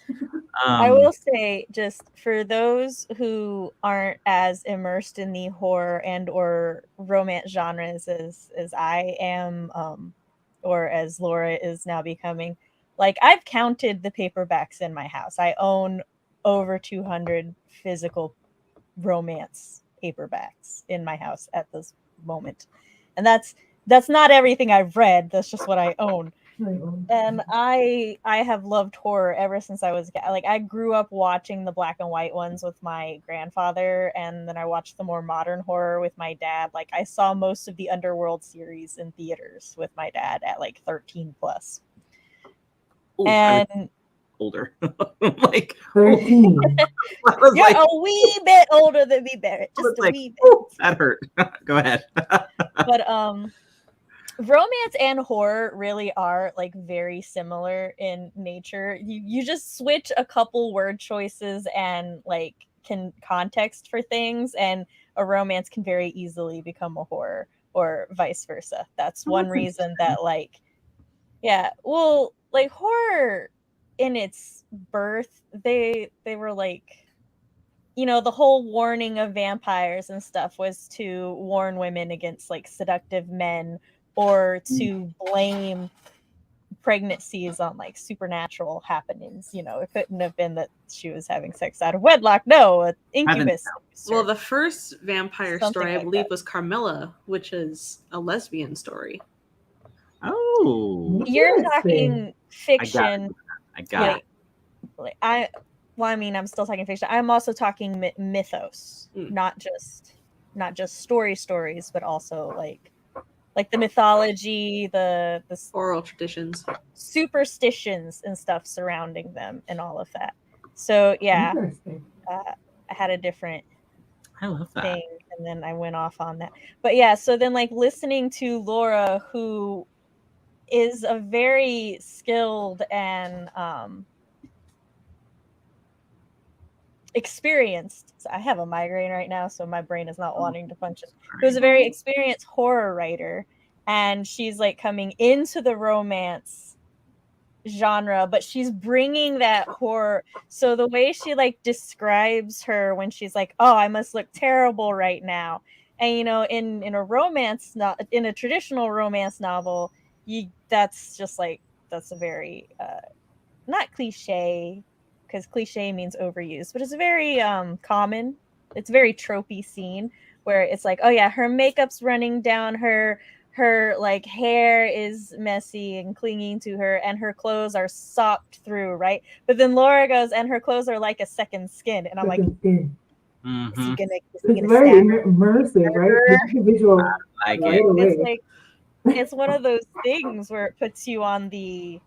I will say, just for those who aren't as immersed in the horror and or romance genres as I am, or as Laura is now becoming, like, I've counted the paperbacks in my house. I own over 200 physical romance paperbacks in my house at this moment. And that's That's not everything I've read. That's just what I own. Right. And I have loved horror ever since I was like I grew up watching the black and white ones with my grandfather, and then I watched the more modern horror with my dad. Like I saw most of the Underworld series in theaters with my dad at like 13 plus. Ooh, And older. Like 13. I was you're like, a wee bit older than me, Barrett. I was Just a like, wee bit. "Ooh, that hurt." Go ahead. But romance and horror really are like very similar in nature. You just switch a couple word choices and like can context for things, and a romance can very easily become a horror or vice versa. That's one reason that like well, like horror in its birth, they were like, you know, the whole warning of vampires and stuff was to warn women against like seductive men, or to blame pregnancies on like supernatural happenings. You know, it couldn't have been that she was having sex out of wedlock. No, an incubus. Well, the first vampire Something story, I like believe, that. was Carmilla, which is a lesbian story. Oh, You're Interesting. talking fiction. I got it. Like I mean, I'm still talking fiction. I'm also talking mythos, not just stories, but also like the mythology, the Oral traditions, superstitions and stuff surrounding them, and all of that. So yeah, Interesting. I had a different I love that. thing, and then I went off on that. But yeah, so then like listening to Laura, who is a very skilled and experienced. So I have a migraine right now, so my brain is not wanting to function. Who's a very experienced horror writer, and she's like coming into the romance genre, but she's bringing that horror. So the way she like describes her when she's like, "Oh, I must look terrible right now," and you know, in a romance, not in a traditional romance novel, that's just like that's a very not cliche, because cliche means overused, but it's a very common, it's a very tropey scene where it's like, oh yeah, her makeup's running down her like hair is messy and clinging to her, and her clothes are sopped through, right? But then Laura goes, and her clothes are like a second skin, and I'm like, Second skin. is he gonna It's very stab her? immersive, right? The visual I like right it. away. It's like, it's one of those things where it puts you on the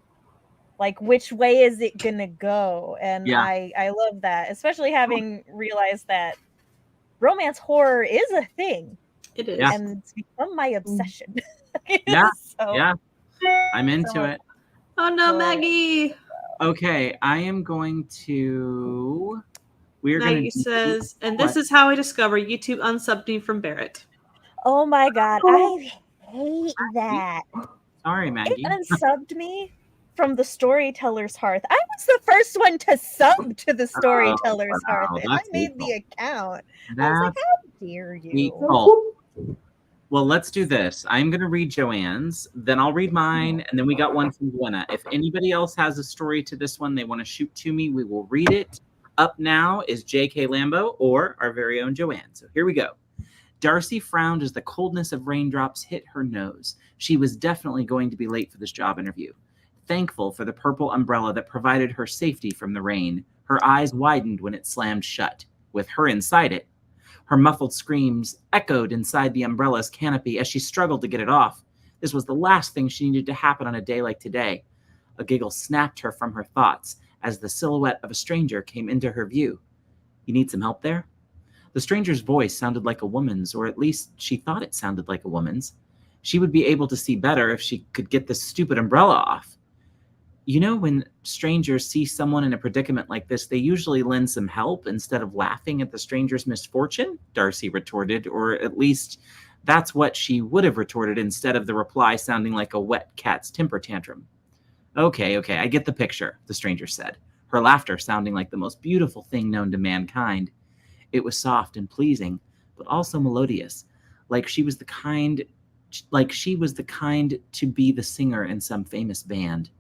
like, which way is it gonna go? And Yeah. I love that, especially having realized that romance horror is a thing. it is. Yeah. And it's become my obsession. Yeah. So, Yeah. I'm into it. Oh no, So- Maggie! Okay, I am going to. We're going Maggie to. says, and this is how I discover YouTube unsubbed me from Barrett. oh my god, I hate that. Sorry, It Maggie. unsubbed me from the Storyteller's Hearth. I was the first one to sub to the Storyteller's wow, Hearth, and I that's made hateful. the account. I was That's like, how dare you? hateful. Well, let's do this. I'm going to read Joanne's, then I'll read mine, and then we got one from Gwenna. If anybody else has a story to this one they want to shoot to me, we will read it. Up now is J.K. Lambo or our very own Joanne. So here we go. Darcy frowned as the coldness of raindrops hit her nose. She was definitely going to be late for this job interview. Thankful for the purple umbrella that provided her safety from the rain, her eyes widened when it slammed shut, with her inside it. Her muffled screams echoed inside the umbrella's canopy as she struggled to get it off. This was the last thing she needed to happen on a day like today. A giggle snapped her from her thoughts as the silhouette of a stranger came into her view. You need some help there? The stranger's voice sounded like a woman's, or at least she thought it sounded like a woman's. She would be able to see better if she could get this stupid umbrella off. You know, when strangers see someone in a predicament like this, they usually lend some help instead of laughing at the stranger's misfortune, Darcy retorted, or at least that's what she would have retorted instead of the reply sounding like a wet cat's temper tantrum. Okay, I get the picture, the stranger said, her laughter sounding like the most beautiful thing known to mankind. It was soft and pleasing, but also melodious, like she was the kind to be the singer in some famous band.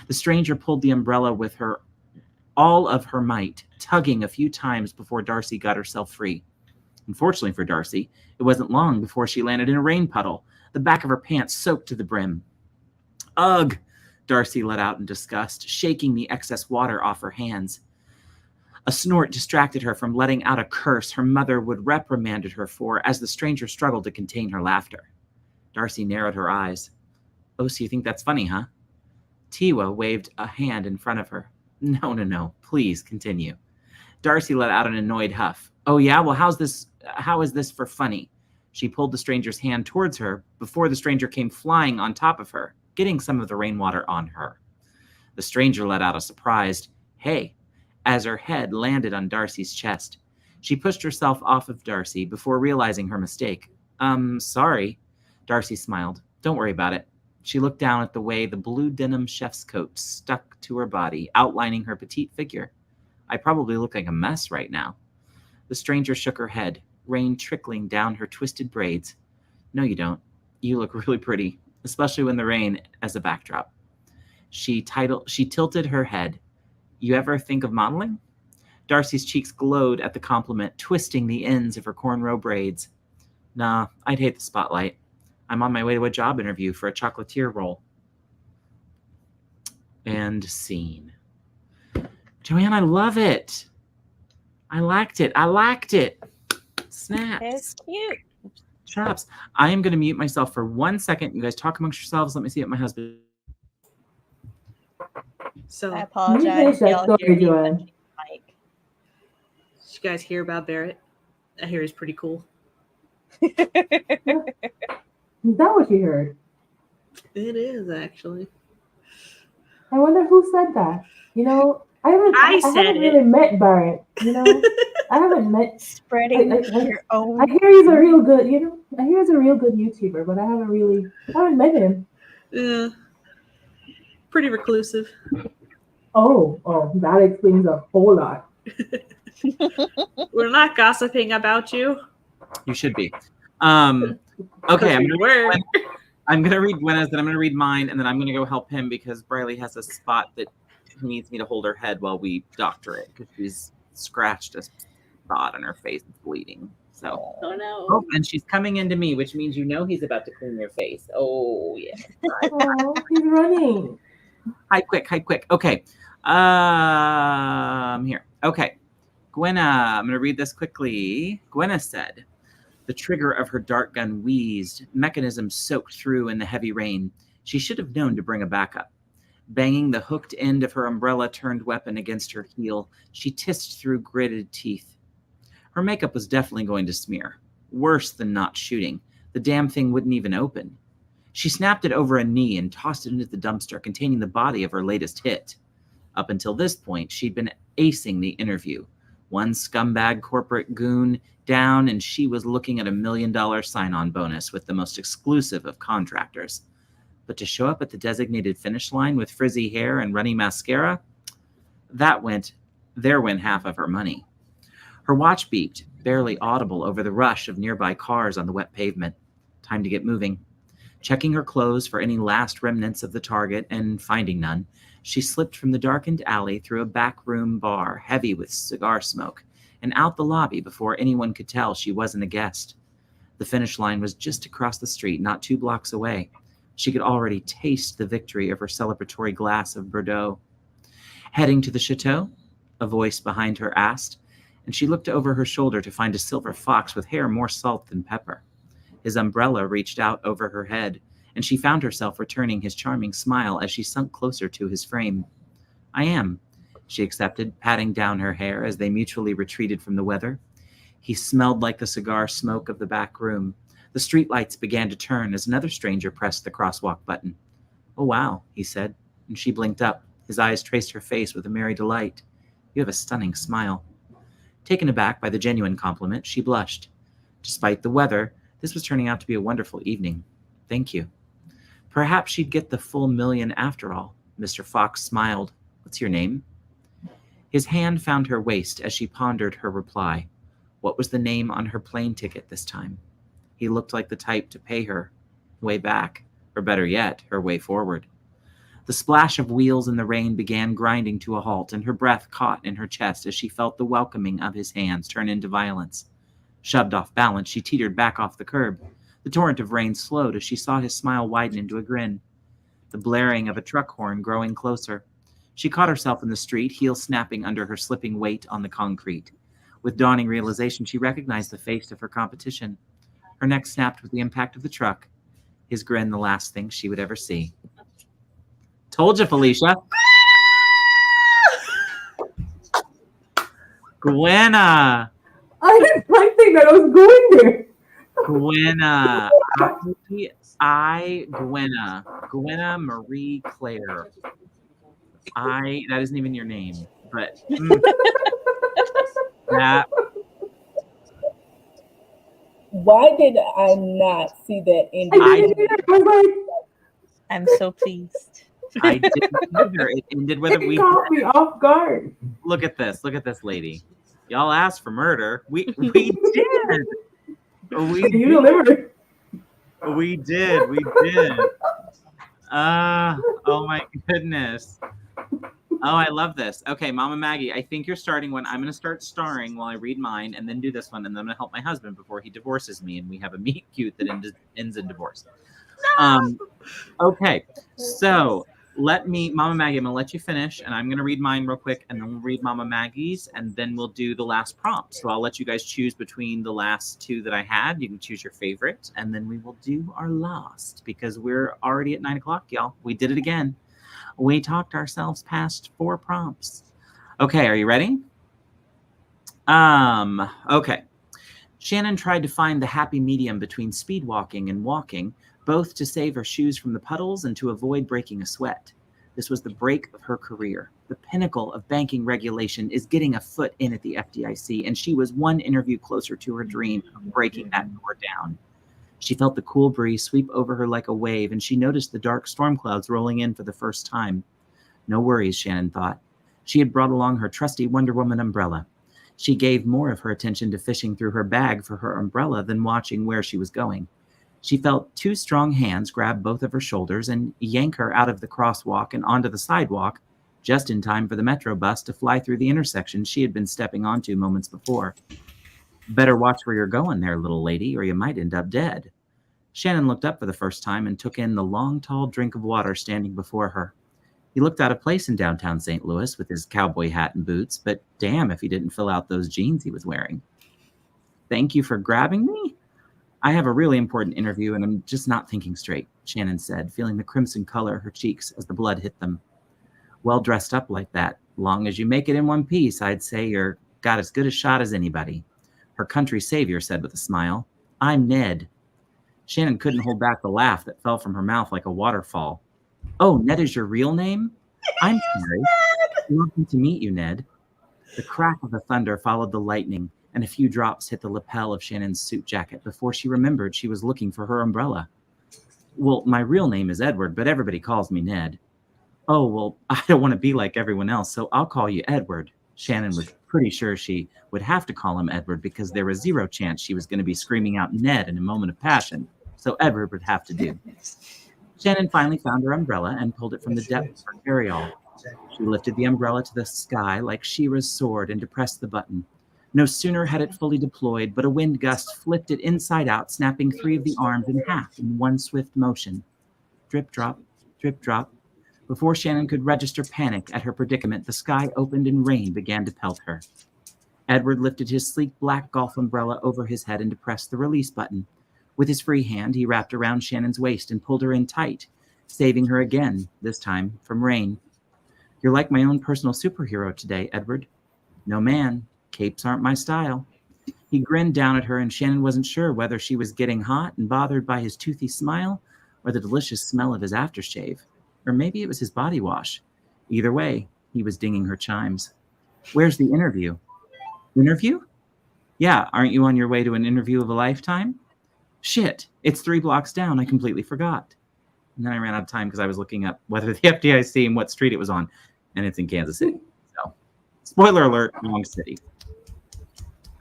The stranger pulled the umbrella with all of her might, tugging a few times before Darcy got herself free. Unfortunately for Darcy, it wasn't long before she landed in a rain puddle, the back of her pants soaked to the brim. Ugh, Darcy let out in disgust, shaking the excess water off her hands. A snort distracted her from letting out a curse her mother would reprimanded her for as the stranger struggled to contain her laughter. Darcy narrowed her eyes. Oh, so you think that's funny, huh? Tiwa waved a hand in front of her. No. Please continue. Darcy let out an annoyed huff. Oh, yeah? Well, how is this for funny? She pulled the stranger's hand towards her before the stranger came flying on top of her, getting some of the rainwater on her. The stranger let out a surprised, hey, as her head landed on Darcy's chest. She pushed herself off of Darcy before realizing her mistake. Sorry. Darcy smiled. Don't worry about it. She looked down at the way the blue denim chef's coat stuck to her body, outlining her petite figure. I probably look like a mess right now. The stranger shook her head, rain trickling down her twisted braids. No, you don't. You look really pretty, especially when the rain as a backdrop. She tilted her head. You ever think of modeling? Darcy's cheeks glowed at the compliment, twisting the ends of her cornrow braids. Nah, I'd hate the spotlight. I'm on my way to a job interview for a chocolatier role. And scene. Joanne, I love it. I liked it. Snaps. It's cute. Chops. I am going to mute myself for 1 second. You guys talk amongst yourselves. Let me see what my husband... So, I did apologize. that Y'all story, hear me Joanne. touching the mic. you guys hear about Barrett? I hear he's pretty cool. Is that what you heard? It is, actually. I wonder who said that. You know, I said haven't it. really met Barrett. You know, I haven't met. Spreading I your own. I hear he's a real good. You know, I hear he's a real good YouTuber, but I haven't met him. Yeah. Pretty reclusive. Oh, that explains a whole lot. We're not gossiping about you. You should be. Okay, I'm We're. going to read Gwenna's, then I'm going to read mine, and then I'm going to go help him because Briley has a spot that he needs me to hold her head while we doctor it because she's scratched a spot on her face. It's bleeding. So, Oh no. oh, and she's coming into me, which means you know he's about to clean your face. Oh, yeah. Oh, he's running. Hide quick. Okay. Here. Okay. Gwenna, I'm going to read this quickly. Gwenna said, the trigger of her dart gun wheezed, mechanism soaked through in the heavy rain. She should have known to bring a backup. Banging the hooked end of her umbrella-turned weapon against her heel, she hissed through gritted teeth. Her makeup was definitely going to smear. Worse than not shooting. The damn thing wouldn't even open. She snapped it over a knee and tossed it into the dumpster containing the body of her latest hit. Up until this point, she'd been acing the interview. One scumbag corporate goon down, and she was looking at $1 million sign-on bonus with the most exclusive of contractors. But to show up at the designated finish line with frizzy hair and runny mascara, there went half of her money. Her watch beeped, barely audible over the rush of nearby cars on the wet pavement. Time to get moving. Checking her clothes for any last remnants of the target and finding none, she slipped from the darkened alley through a backroom bar heavy with cigar smoke and out the lobby before anyone could tell she wasn't a guest. The finish line was just across the street, not 2 blocks away. She could already taste the victory of her celebratory glass of Bordeaux. Heading to the chateau? A voice behind her asked, and she looked over her shoulder to find a silver fox with hair more salt than pepper. His umbrella reached out over her head, and she found herself returning his charming smile as she sunk closer to his frame. I am, she accepted, patting down her hair as they mutually retreated from the weather. He smelled like the cigar smoke of the back room. The streetlights began to turn as another stranger pressed the crosswalk button. Oh, wow, he said, and she blinked up. His eyes traced her face with a merry delight. You have a stunning smile. Taken aback by the genuine compliment, she blushed. Despite the weather, this was turning out to be a wonderful evening. Thank you. Perhaps she'd get the full $1 million after all. Mr. Fox smiled. What's your name? His hand found her waist as she pondered her reply. What was the name on her plane ticket this time? He looked like the type to pay her way back, or better yet, her way forward. The splash of wheels in the rain began grinding to a halt, and her breath caught in her chest as she felt the welcoming of his hands turn into violence. Shoved off balance, she teetered back off the curb. The torrent of rain slowed as she saw his smile widen into a grin, the blaring of a truck horn growing closer. She caught herself in the street, heels snapping under her slipping weight on the concrete. With dawning realization, she recognized the face of her competition. Her neck snapped with the impact of the truck, his grin the last thing she would ever see. Told you, Phylicia. Gwenna. I didn't think that I was going there. Gwenna. Gwenna Marie Claire. That isn't even your name, but that. Why did I not see that in I was like, I'm so pleased. I didn't either. It ended with it caught me off guard. Look at this lady. Y'all asked for murder. We did. You delivered. We did. Oh my goodness. Oh, I love this. Okay, Mama Maggie, I think you're starting one. I'm going to start starring while I read mine and then do this one. And then I'm going to help my husband before he divorces me. And we have a meet cute that ends in divorce. Okay, so Mama Maggie, I'm going to let you finish. And I'm going to read mine real quick. And then we'll read Mama Maggie's. And then we'll do the last prompt. So I'll let you guys choose between the last two that I had. You can choose your favorite. And then we will do our last. Because we're already at 9 o'clock, y'all. We did it again. We talked ourselves past 4 prompts. Okay, are you ready? Okay. Shannon tried to find the happy medium between speed walking and walking, both to save her shoes from the puddles and to avoid breaking a sweat. This was the break of her career. The pinnacle of banking regulation is getting a foot in at the FDIC, and she was one interview closer to her dream of breaking that door down. She felt the cool breeze sweep over her like a wave, and she noticed the dark storm clouds rolling in for the first time. No worries, Shannon thought. She had brought along her trusty Wonder Woman umbrella. She gave more of her attention to fishing through her bag for her umbrella than watching where she was going. She felt 2 strong hands grab both of her shoulders and yank her out of the crosswalk and onto the sidewalk, just in time for the metro bus to fly through the intersection she had been stepping onto moments before. Better watch where you're going there, little lady, or you might end up dead. Shannon looked up for the first time and took in the long, tall drink of water standing before her. He looked out of place in downtown St. Louis with his cowboy hat and boots, but damn if he didn't fill out those jeans he was wearing. Thank you for grabbing me? I have a really important interview and I'm just not thinking straight, Shannon said, feeling the crimson color her cheeks as the blood hit them. Well dressed up like that. Long as you make it in one piece, I'd say you're got as good a shot as anybody. Her country savior said with a smile. I'm Ned. Shannon couldn't hold back the laugh that fell from her mouth like a waterfall. Oh, Ned is your real name? I'm sorry. Lovely to meet you, Ned. The crack of the thunder followed the lightning, and a few drops hit the lapel of Shannon's suit jacket before she remembered she was looking for her umbrella. Well, my real name is Edward, but everybody calls me Ned. Oh, well, I don't want to be like everyone else, so I'll call you Edward. Shannon was pretty sure she would have to call him Edward because there was zero chance she was going to be screaming out Ned in a moment of passion, so Edward would have to do. Shannon finally found her umbrella and pulled it from the depths of her carryall. She lifted the umbrella to the sky like She-Ra's sword and depressed the button. No sooner had it fully deployed, but a wind gust flipped it inside out, snapping 3 of the arms in half in one swift motion. Drip, drop, drip, drop. Before Shannon could register panic at her predicament, the sky opened and rain began to pelt her. Edward lifted his sleek black golf umbrella over his head and depressed the release button. With his free hand, he wrapped around Shannon's waist and pulled her in tight, saving her again, this time from rain. You're like my own personal superhero today, Edward. No man, capes aren't my style. He grinned down at her, and Shannon wasn't sure whether she was getting hot and bothered by his toothy smile or the delicious smell of his aftershave. Or maybe it was his body wash. Either way, he was dinging her chimes. Where's the interview? Interview? Yeah, aren't you on your way to an interview of a lifetime? Shit, it's 3 blocks down. I completely forgot. And then I ran out of time because I was looking up whether the FDIC and what street it was on, and it's in Kansas City. So, spoiler alert, wrong city.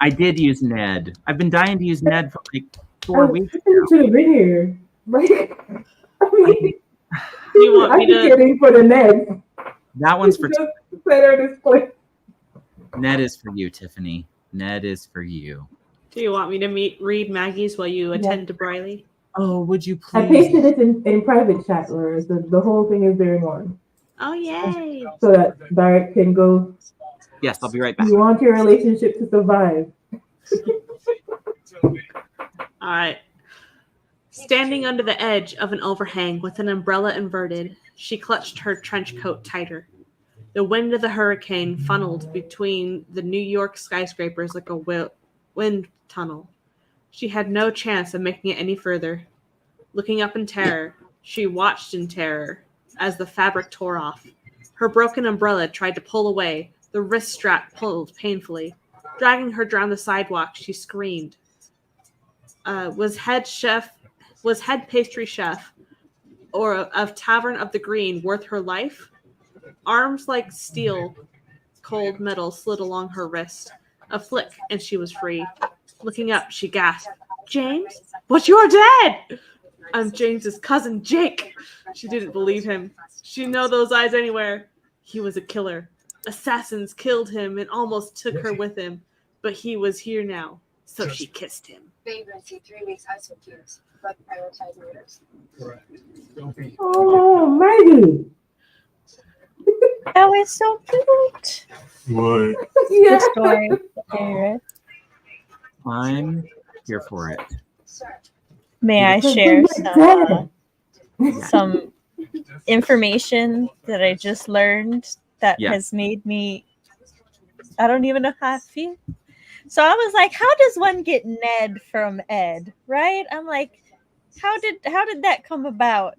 I did use Ned. I've been dying to use Ned for like 4 weeks now. You should have been here. Right? I mean, You want me to? Getting for the Ned. That one's for Ned is for you, Tiffany. Ned is for you. Do you want me to read Maggie's while you attend to Briley? Oh, would you I please? pasted it in private chat where the whole thing is there in one. Oh yay! So that Barrett can go. Yes, I'll be right back. You want your relationship to survive. All right. Standing under the edge of an overhang with an umbrella inverted, she clutched her trench coat tighter. The wind of the hurricane funneled between the New York skyscrapers like a wind tunnel. She had no chance of making it any further. Looking up in terror, she watched in terror as the fabric tore off. Her broken umbrella tried to pull away. The wrist strap pulled painfully. Dragging her down the sidewalk, she screamed. Was head pastry chef or of Tavern of the Green worth her life? Arms like steel, cold metal slid along her wrist. A flick, and she was free. Looking up, she gasped, "James? But you're dead!" "I'm James's cousin, Jake." She didn't believe him. She'd know those eyes anywhere. He was a killer. Assassins killed him and almost took her with him. But he was here now, so she kissed him. Vagrancy 3 weeks ICQs, but prioritize murders. Oh, Maggie. That was so cute. What? Yeah. The story. Barrett. I'm here for it. May I share some information that I just learned that Yeah. has made me, I don't even know how I feel. So I was like, how does one get Ned from Ed, right? I'm like, how did that come about?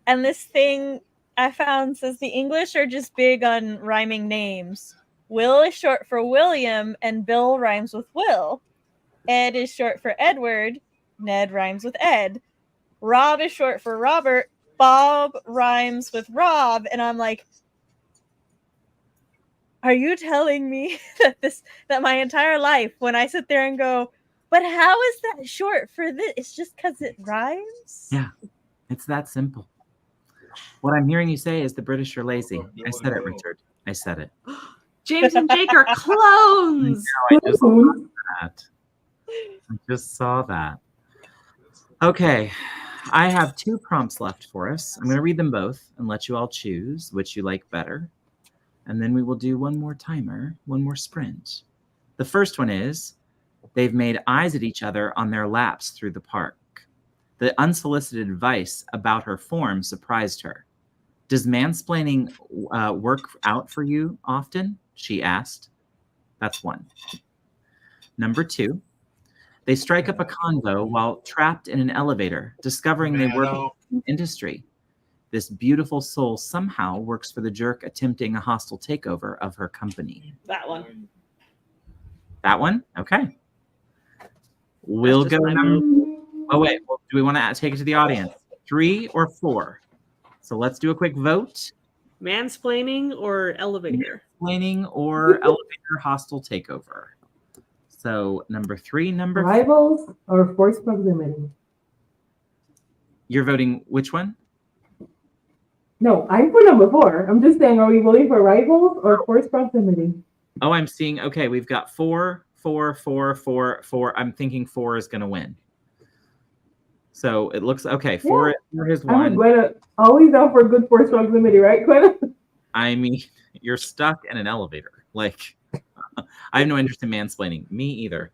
And this thing I found says the English are just big on rhyming names. Will is short for William, and Bill rhymes with Will. Ed is short for Edward. Ned rhymes with Ed. Rob is short for Robert. Bob rhymes with Rob. And I'm like, are you telling me that my entire life, when I sit there and go, but how is that short for this? It's just because it rhymes? Yeah, it's that simple. What I'm hearing you say is the British are lazy. I said it, Richard. I said it. James and Jake are clones. I just saw that. I just saw that. Okay, I have 2 prompts left for us. I'm going to read them both and let you all choose which you like better. And then we will do one more timer, one more sprint. The first one is, they've made eyes at each other on their laps through the park. The unsolicited advice about her form surprised her. Does mansplaining work out for you often? She asked. That's 1. Number 2, they strike up a convo while trapped in an elevator, discovering they work in the industry. This beautiful soul somehow works for the jerk attempting a hostile takeover of her company. That one. That one? Okay. We'll go number... Oh, wait. Well, do we want to take it to the audience? 3 or 4? So let's do a quick vote. Mansplaining or elevator? Mansplaining or elevator hostile takeover. So number 3, number 4. Rivals or forced proximity? You're voting which one? No, I'm for number 4. I'm just saying, are we voting for rivals or forced proximity? Oh, I'm seeing. Okay, we've got 4, 4, 4, 4, 4. I'm thinking 4 is going to win. So it looks okay. 4 is 1. Gwen, always out for good forced proximity, right, Gwen? I mean, you're stuck in an elevator. Like, I have no interest in mansplaining. Me either.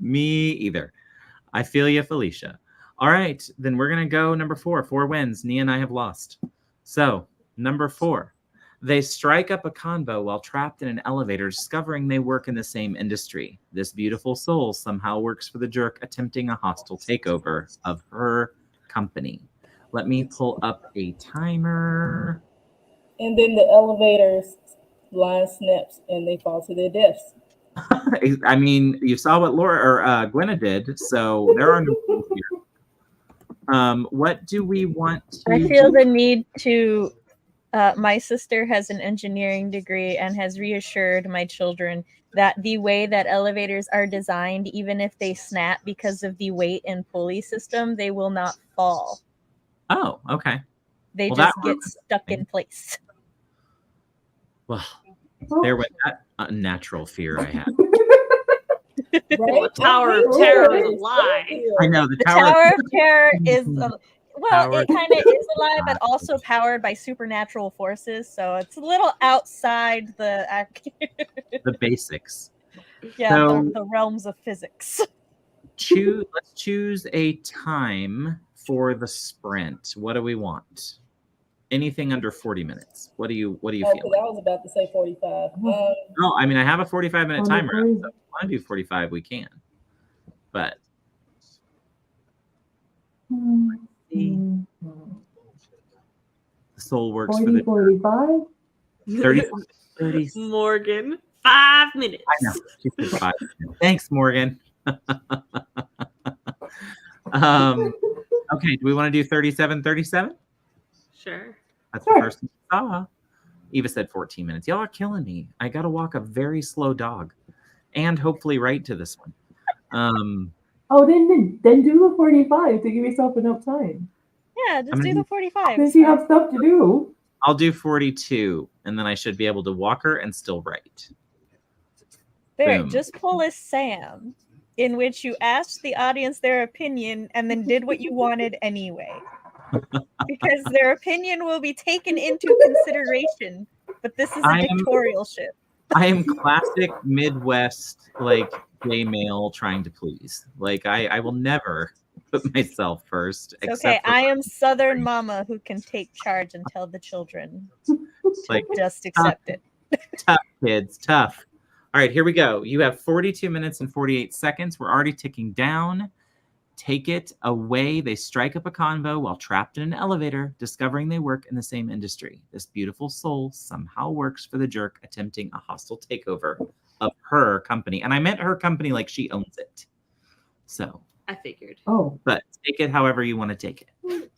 Me either. I feel you, Phylicia. All right, then we're going to go number 4. 4 wins. Nia and I have lost. So, number 4. They strike up a convo while trapped in an elevator, discovering they work in the same industry. This beautiful soul somehow works for the jerk attempting a hostile takeover of her company. Let me pull up a timer. And then the elevator's line snaps and they fall to their deaths. I mean, you saw what Laura or Gwenna did, so there are no rules here. What do we want to I feel the need to... my sister has an engineering degree and has reassured my children that the way that elevators are designed, even if they snap because of the weight and pulley system, they will not fall. Oh, okay. They Well, just that get works. stuck in place. Well, there went that unnatural fear I had. Well, the Tower of Terror is a lie. I know the The Tower of Terror is well, Tower- it kind of is a lie, but also powered by supernatural forces, so it's a little outside the the basics. yeah, So- the realms of physics. Let's choose a time for the sprint. What do we want? Anything under 40 minutes. What do you Oh, feel because I was about to say 45. No, I mean I have a 45-minute On the timer. So three. if we want to do 45, we can. But the soul works for 40, the 45. 30, 30. Morgan, 5 minutes. I know. She said 5 minutes. Thanks, Morgan. Okay, do we want to do 37, 37? Sure. That's Sure. the first thing I saw. Eva said 14 minutes. Y'all are killing me. I got to walk a very slow dog and hopefully right to this one. Oh, then do the 45 to give yourself enough time. Yeah, just I'm do gonna the 45. Since you have stuff to do. I'll do 42 and then I should be able to walk her and still write. Barrett, Boom. just pull a Sam in which you asked the audience their opinion and then did what you wanted anyway. Because their opinion will be taken into consideration, but this is a I am- dictatorship. I am classic Midwest, like gay male trying to please. Like I will never put myself first. It's Except okay, for I am Southern mama who can take charge and tell the children like just accept it. tough kids, tough. All right, here we go. You have 42 minutes and 48 seconds. We're already ticking down. Take it away. They strike up a convo while trapped in an elevator, discovering they work in the same industry. This beautiful soul somehow works for the jerk attempting a hostile takeover of her company. And I meant her company like she owns it. So, I figured. Oh. but take it however you want to take it.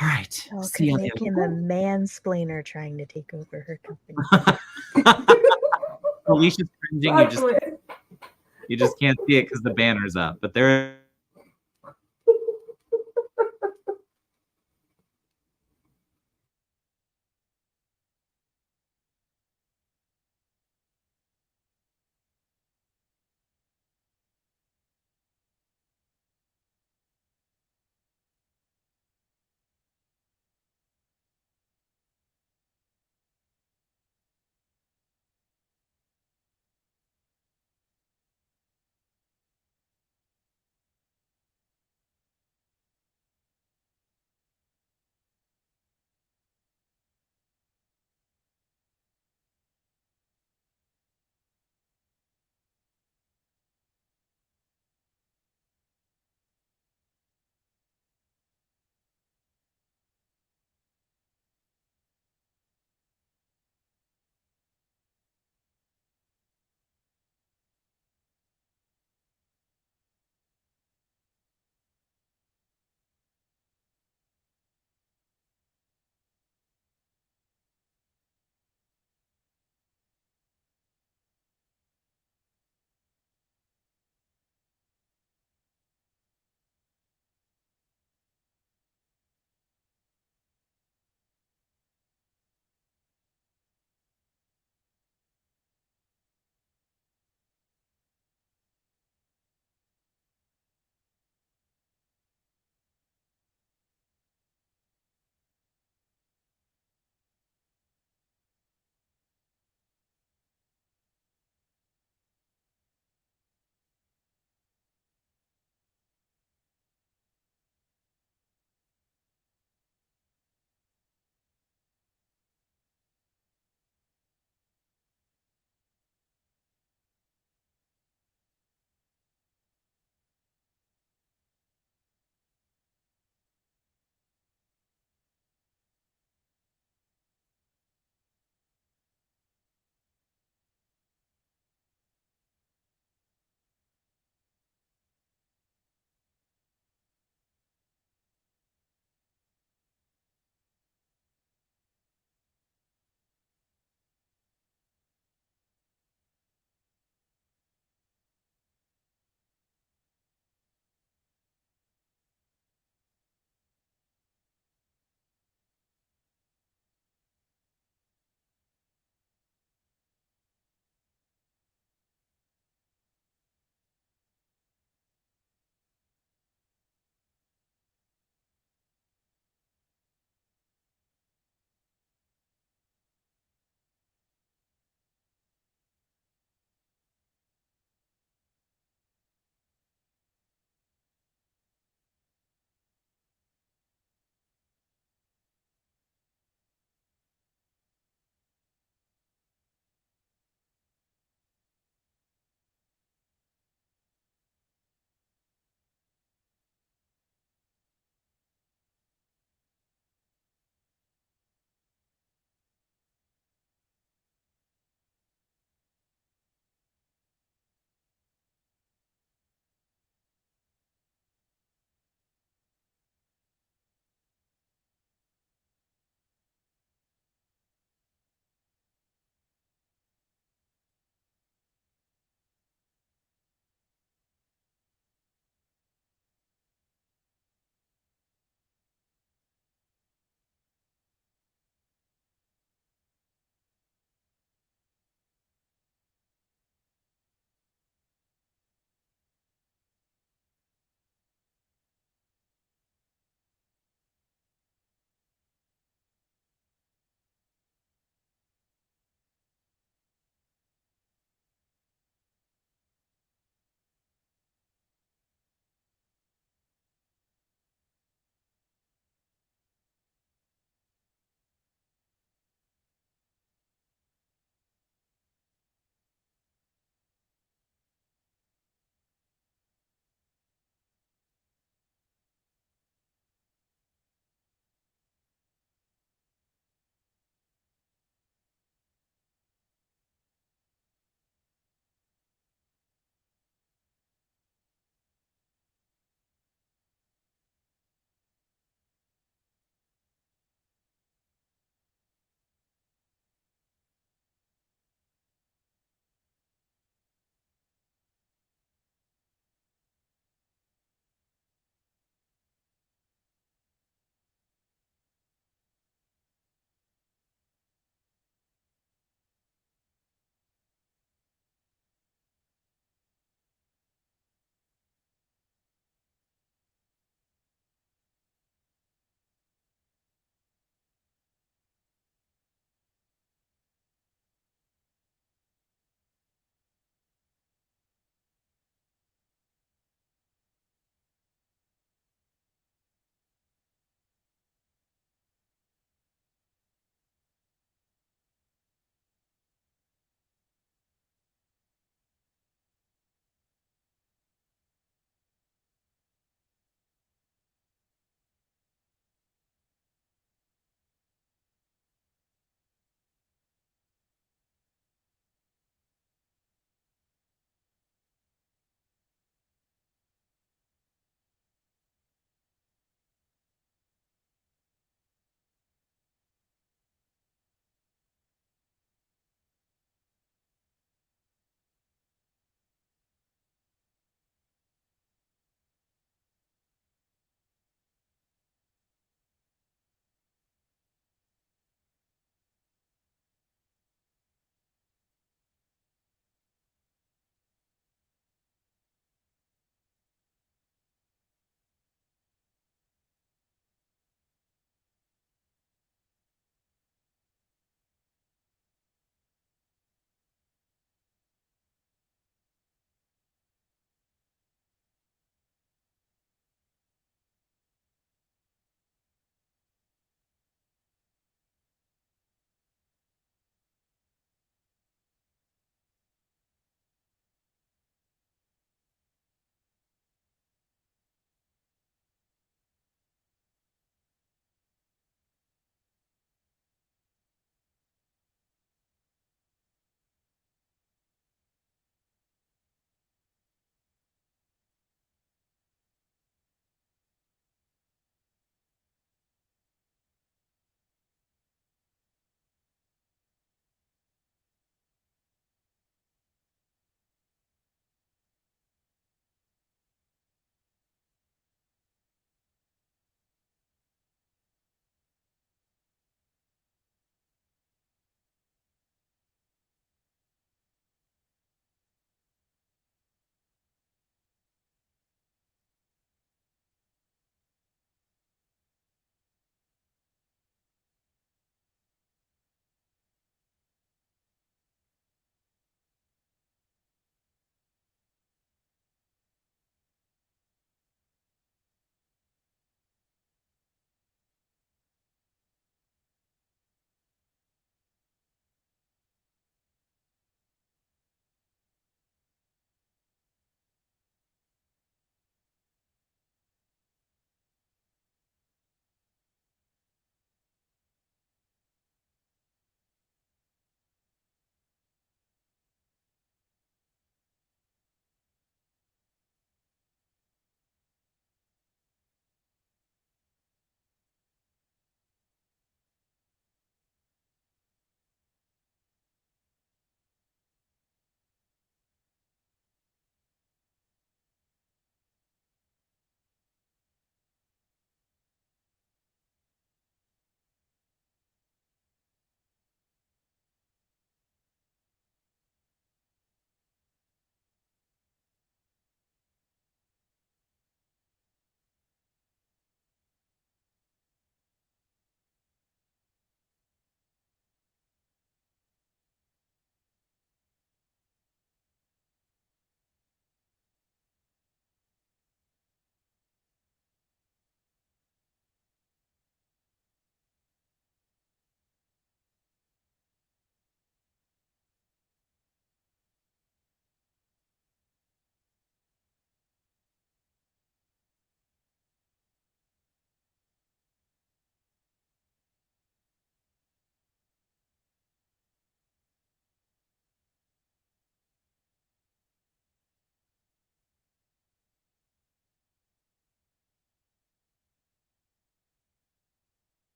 All right. Oh, See you could on make the him a mansplainer trying to take over her company. Felicia's cringing. Exactly. You just can't see it because the banner's up. But there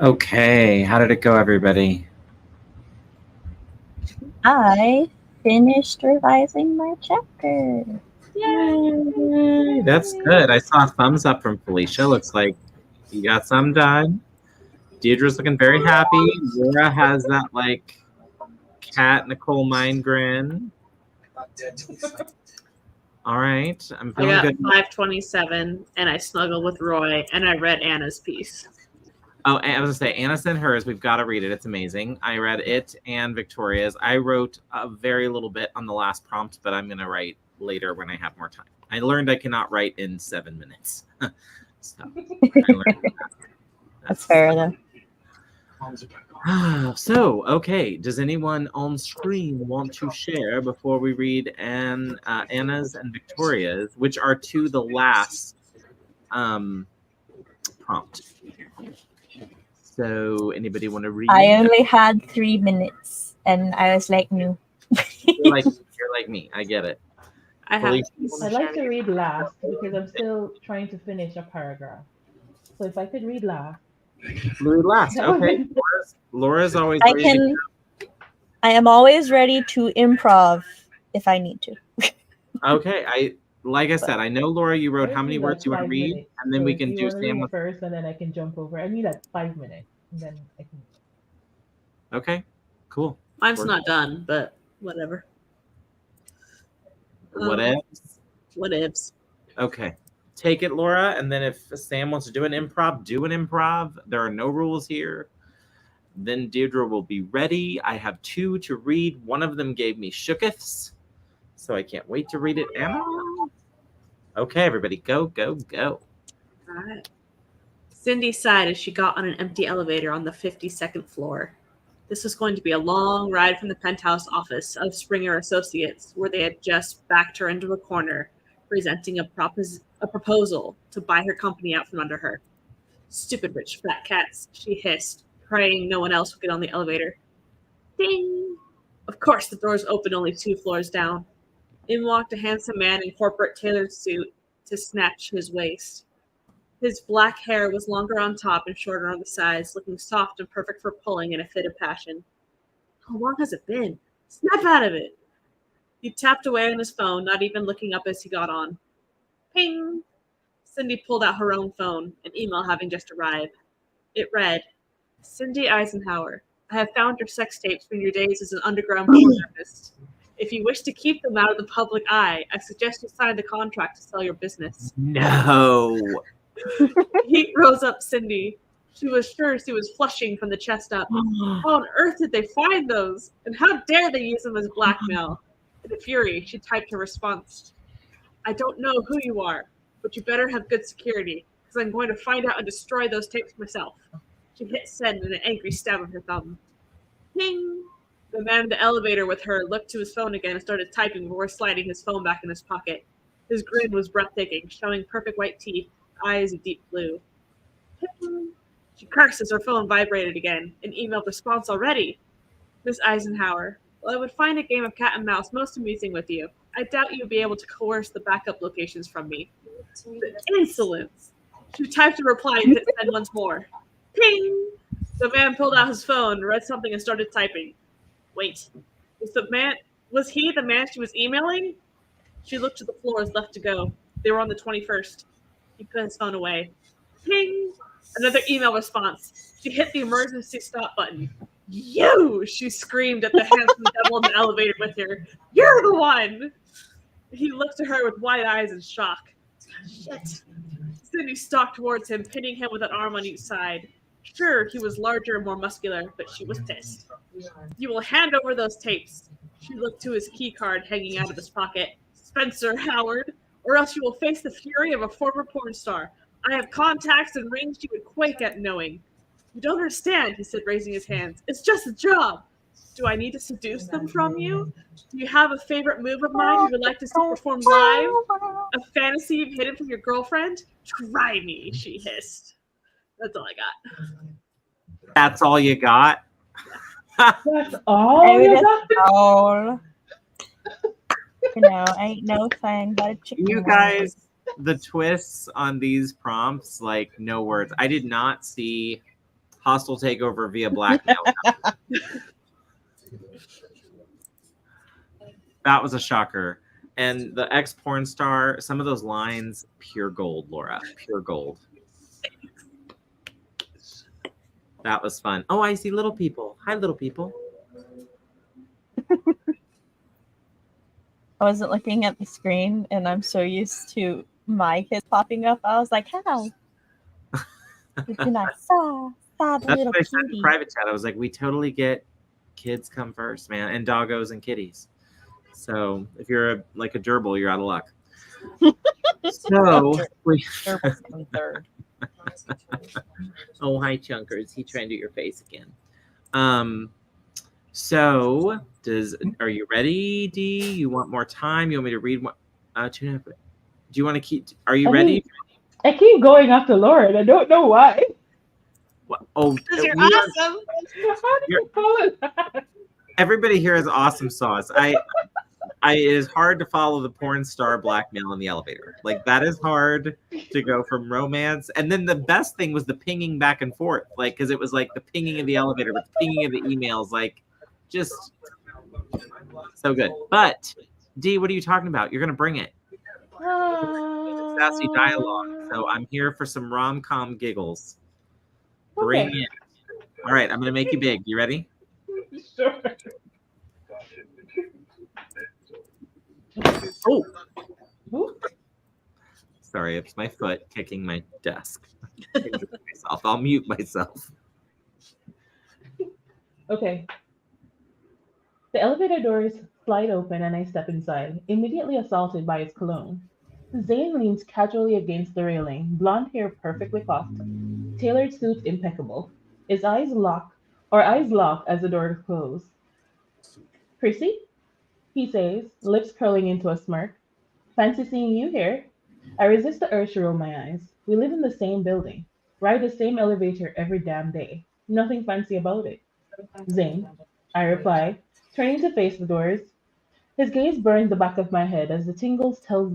Okay, how did it go, everybody? I finished revising my chapter. Yay! That's good. I saw a thumbs up from Phylicia. Looks like you got some done. Deirdre's looking very happy. Laura has that like cat in a coal mine grin. All right, I'm I feeling got good. 527, and I snuggled with Roy, and I read Anna's piece. Oh, and I was gonna say Anna sent hers. We've got to read it. It's amazing. I read it and Victoria's. I wrote a very little bit on the last prompt, but I'm gonna write later when I have more time. I learned I cannot write in 7 minutes, so I learned that. That's fair though. So, okay. Does anyone on screen want to share before we read Anna's and Victoria's, which are to the last prompt? So, anybody want to read? I only had 3 minutes, and I was like, no. You're like me. I get it. I have. Felicia? I'd like to read last because I'm still trying to finish a paragraph. So if I could read last. Read last. Okay. Laura's always I ready can. I am always ready to improv if I need to. Okay. Like I said, I know Laura, you wrote how many need words you want to 5 read, minutes. and then So we if can you do want to read Sam. it first, and then I can jump over. I need like 5 minutes, and then I can. Okay. Cool. Mine's not done, but whatever. What else? What ifs? Okay. Take it, Laura, and then if Sam wants to do an improv, do an improv. There are no rules here. Then Deirdre will be ready. I have 2 to read. One of them gave me shookeths, so I can't wait to read it. Anna? Okay, everybody, go, go, go. All right. Cindy sighed as she got on an empty elevator on the 52nd floor. This was going to be a long ride from the penthouse office of Springer Associates, where they had just backed her into a corner, presenting a proposal to buy her company out from under her. Stupid rich fat cats, she hissed, praying no one else would get on the elevator. Ding! Of course, the doors opened only 2 floors down. In walked a handsome man in corporate tailored suit to snatch his waist. His black hair was longer on top and shorter on the sides, looking soft and perfect for pulling in a fit of passion. How long has it been? Snap out of it! He tapped away on his phone, not even looking up as he got on. Ping! Cindy pulled out her own phone, an email having just arrived. It read, Cindy Eisenhower, I have found your sex tapes from your days as an underground porn artist. If you wish to keep them out of the public eye, I suggest you sign the contract to sell your business. No. Heat rose up Cindy. She was sure she was flushing from the chest up. How on earth did they find those? And how dare they use them as blackmail? In a fury, she typed her response. I don't know who you are, but you better have good security, because I'm going to find out and destroy those tapes myself. She hit send in an angry stab of her thumb. Ping! The man in the elevator with her looked to his phone again and started typing before sliding his phone back in his pocket. His grin was breathtaking, showing perfect white teeth, eyes of deep blue. Ping! She cursed as her phone vibrated again. An emailed response already. Miss Eisenhower, well, I would find a game of cat and mouse most amusing with you. I doubt you'll be able to coerce the backup locations from me. The insolence! She typed a reply and hit send once more. Ping! The man pulled out his phone, read something, and started typing. Wait, was he the man she was emailing? She looked to the floors left to go. They were on the 21st. He put his phone away. Ping! Another email response. She hit the emergency stop button. You! She screamed at the handsome devil in the elevator with her. You're the one! He looked at her with wide eyes in shock. Shit. Cindy stalked towards him, pinning him with an arm on each side. Sure, he was larger and more muscular, but she was pissed. You will hand over those tapes. She looked to his key card hanging out of his pocket. Spencer Howard, or else you will face the fury of a former porn star. I have contacts and rings you would quake at knowing. You don't understand, he said, raising his hands. It's just a job. Do I need to seduce them from you? Do you have a favorite move of mine you would like to see performed live? A fantasy you've hidden from your girlfriend? Try me, she hissed. That's all I got. That's all you got? That's all. Maybe you that's got? all. You know, ain't no thing but a chicken. You wing. guys, the twists on these prompts, like no words. I did not see hostile takeover via blackmail. That was a shocker. And the ex porn star, some of those lines, pure gold, Laura, pure gold. That was fun. Oh, I see little people. Hi, little people. I wasn't looking at the screen, and I'm so used to my kids popping up. I was like, "How?" And I saw the That's little what I said in cutie. private chat. I was like, we totally get kids come first, man, and doggos and kitties. So if you're a gerbil, you're out of luck. So Gerbil's coming third. oh, hi, Chunkers. He trying to do your face again. So are you ready, Dee? You want more time? You want me to read one? Do you want to keep? Are you ready? I keep going after Lauren. I don't know why. What? Oh, Because you're awesome. How do you call it that? Everybody here is awesome sauce. It is hard to follow the porn star blackmail in the elevator. Like, that is hard to go from romance. And then the best thing was the pinging back and forth. Like, because it was like the pinging of the elevator, but the pinging of the emails, like, just so good. But Dee, what are you talking about? You're gonna bring it. Sassy dialogue. So I'm here for some rom-com giggles. Bring it. All right, I'm gonna make you big. You ready? Sure. Oh, Ooh. sorry, it's my foot kicking my desk. I'll mute myself. Okay. The elevator doors slide open and I step inside, immediately assaulted by its cologne. Zane leans casually against the railing, blonde hair perfectly coiffed, tailored suit impeccable. His eyes lock as the door closes. Prissy? He says, lips curling into a smirk. Fancy seeing you here. I resist the urge to roll my eyes. We live in the same building, ride the same elevator every damn day. Nothing fancy about it. Zane, I reply, turning to face the doors. His gaze burns the back of my head as the tingles tell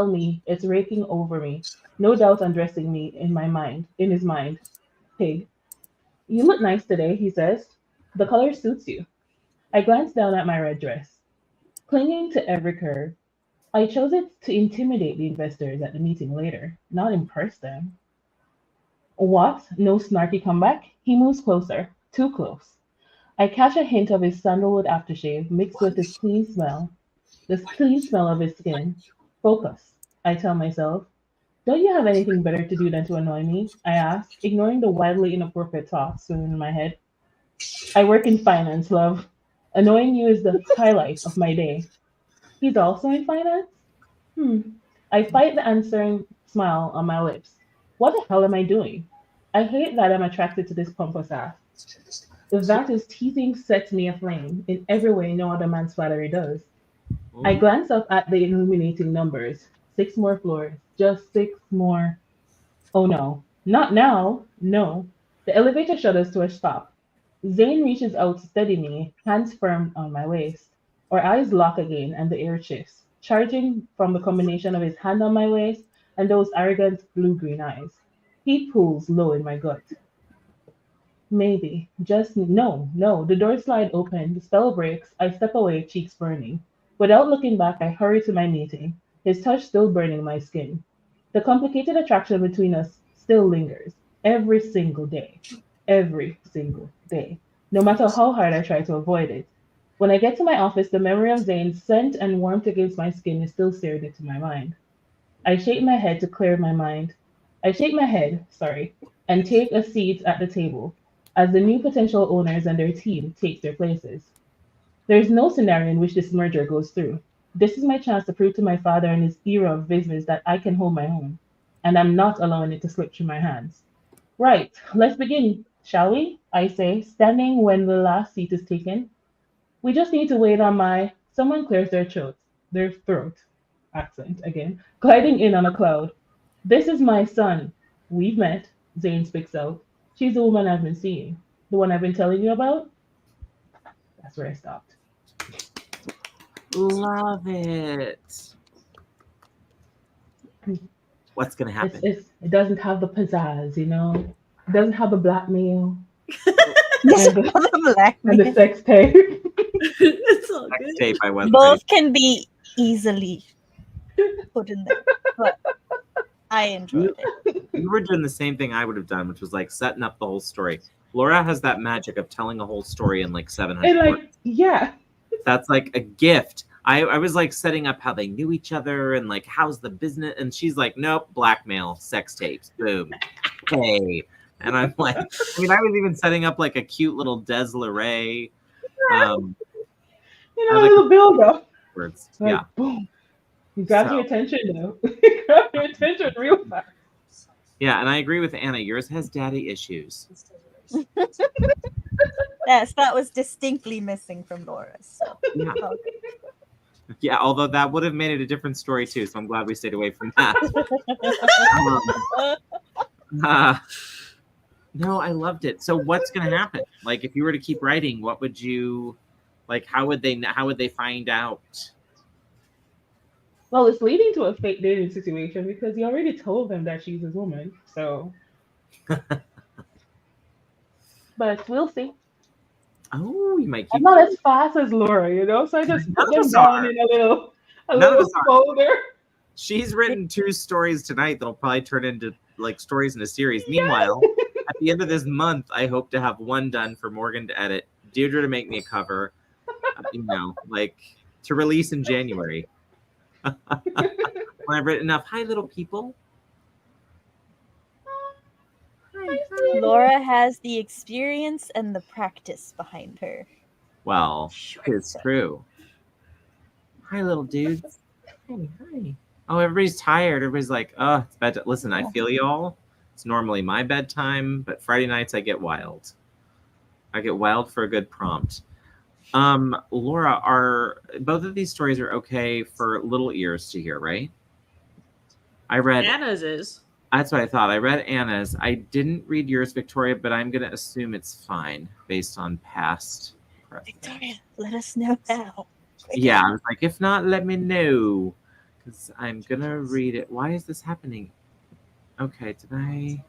me it's raking over me, no doubt undressing me in his mind. Pig. You look nice today, he says. The color suits you. I glance down at my red dress. Clinging to every curve, I chose it to intimidate the investors at the meeting later, not impress them. What? No snarky comeback? He moves closer, too close. I catch a hint of his sandalwood aftershave mixed with the clean smell of his skin. Focus, I tell myself. Don't you have anything better to do than to annoy me? I ask, ignoring the wildly inappropriate thoughts swimming in my head. I work in finance, love. Annoying you is the highlight of my day. He's also in finance? I fight the answering smile on my lips. What the hell am I doing? I hate that I'm attracted to this pompous ass. That his teasing sets me aflame in every way no other man's flattery does. I glance up at the illuminating numbers. 6 more floors. Just 6 more. Oh no. Not now. No. The elevator shudders to a stop. Zane reaches out to steady me, hands firm on my waist. Our eyes lock again and the air shifts, charging from the combination of his hand on my waist and those arrogant blue-green eyes. Heat pools low in my gut. Maybe. Just no, no. The door slide open, the spell breaks, I step away, cheeks burning. Without looking back, I hurry to my meeting, his touch still burning my skin. The complicated attraction between us still lingers, every single day. Every single day. No matter how hard I try to avoid it. When I get to my office, the memory of Zane's scent and warmth against my skin is still seared into my mind. I shake my head to clear my mind. I shake my head, sorry, and take a seat at the table as the new potential owners and their team take their places. There is no scenario in which this merger goes through. This is my chance to prove to my father and his era of business that I can hold my own, and I'm not allowing it to slip through my hands. Right, let's begin, shall we? I say, standing when the last seat is taken. We just need to wait on my. Someone clears their throat, accent again, gliding in on a cloud. This is my son. We've met, Zane speaks out. She's the woman I've been seeing. The one I've been telling you about? That's where I stopped. Love it. What's gonna happen? It doesn't have the pizzazz, you know? doesn't have the blackmail This and is the black and the man. sex tape. It's all Sex good. tape I wasn't ready. Both can be easily put in there, but I enjoyed it. You were doing the same thing I would have done, which was like setting up the whole story. Laura has that magic of telling a whole story in like 700 And words. like, yeah. That's like a gift. I was like setting up how they knew each other and like how's the business, and she's like, nope, blackmail, sex tapes, boom, hey. And I'm like, I mean, I was even setting up like a cute little Desiree. You I know, a was like, little build up. words, Like, yeah. boom. You grabs your So, attention though. You grab your attention real fast. yeah, and I agree with Anna. Yours has daddy issues. Yes, that was distinctly missing from Laura's. So. Yeah. Okay. Yeah, although that would have made it a different story too. So I'm glad we stayed away from that. No, I loved it. So what's going to happen? Like, if you were to keep writing, what would you, like, how would they find out? Well, it's leading to a fake dating situation because he already told them that she's his woman. So, but we'll see. Oh, you might I'm keep. not as fast as Laura, you know. So I just put None of them us down are. in a None of little us are. folder. She's written 2 stories tonight that'll probably turn into like stories in a series. Meanwhile, at the end of this month, I hope to have 1 done for Morgan to edit, Deirdre to make me a cover, like to release in January. When I've written enough, hi little people. Laura has the experience and the practice behind her. Well, it's true. Hi little dudes. Hi. Oh, everybody's tired. Everybody's like, oh, it's bedtime. Listen, I feel y'all. It's normally my bedtime, but Friday nights I get wild. I get wild for a good prompt. Laura, are both of these stories are okay for little ears to hear, right? I read Anna's is. That's what I thought. I read Anna's. I didn't read yours, Victoria, but I'm gonna assume it's fine based on past precedent. Victoria, let us know now. Yeah, I was like, if not, let me know. Because I'm gonna read it. Why is this happening? Okay, did I?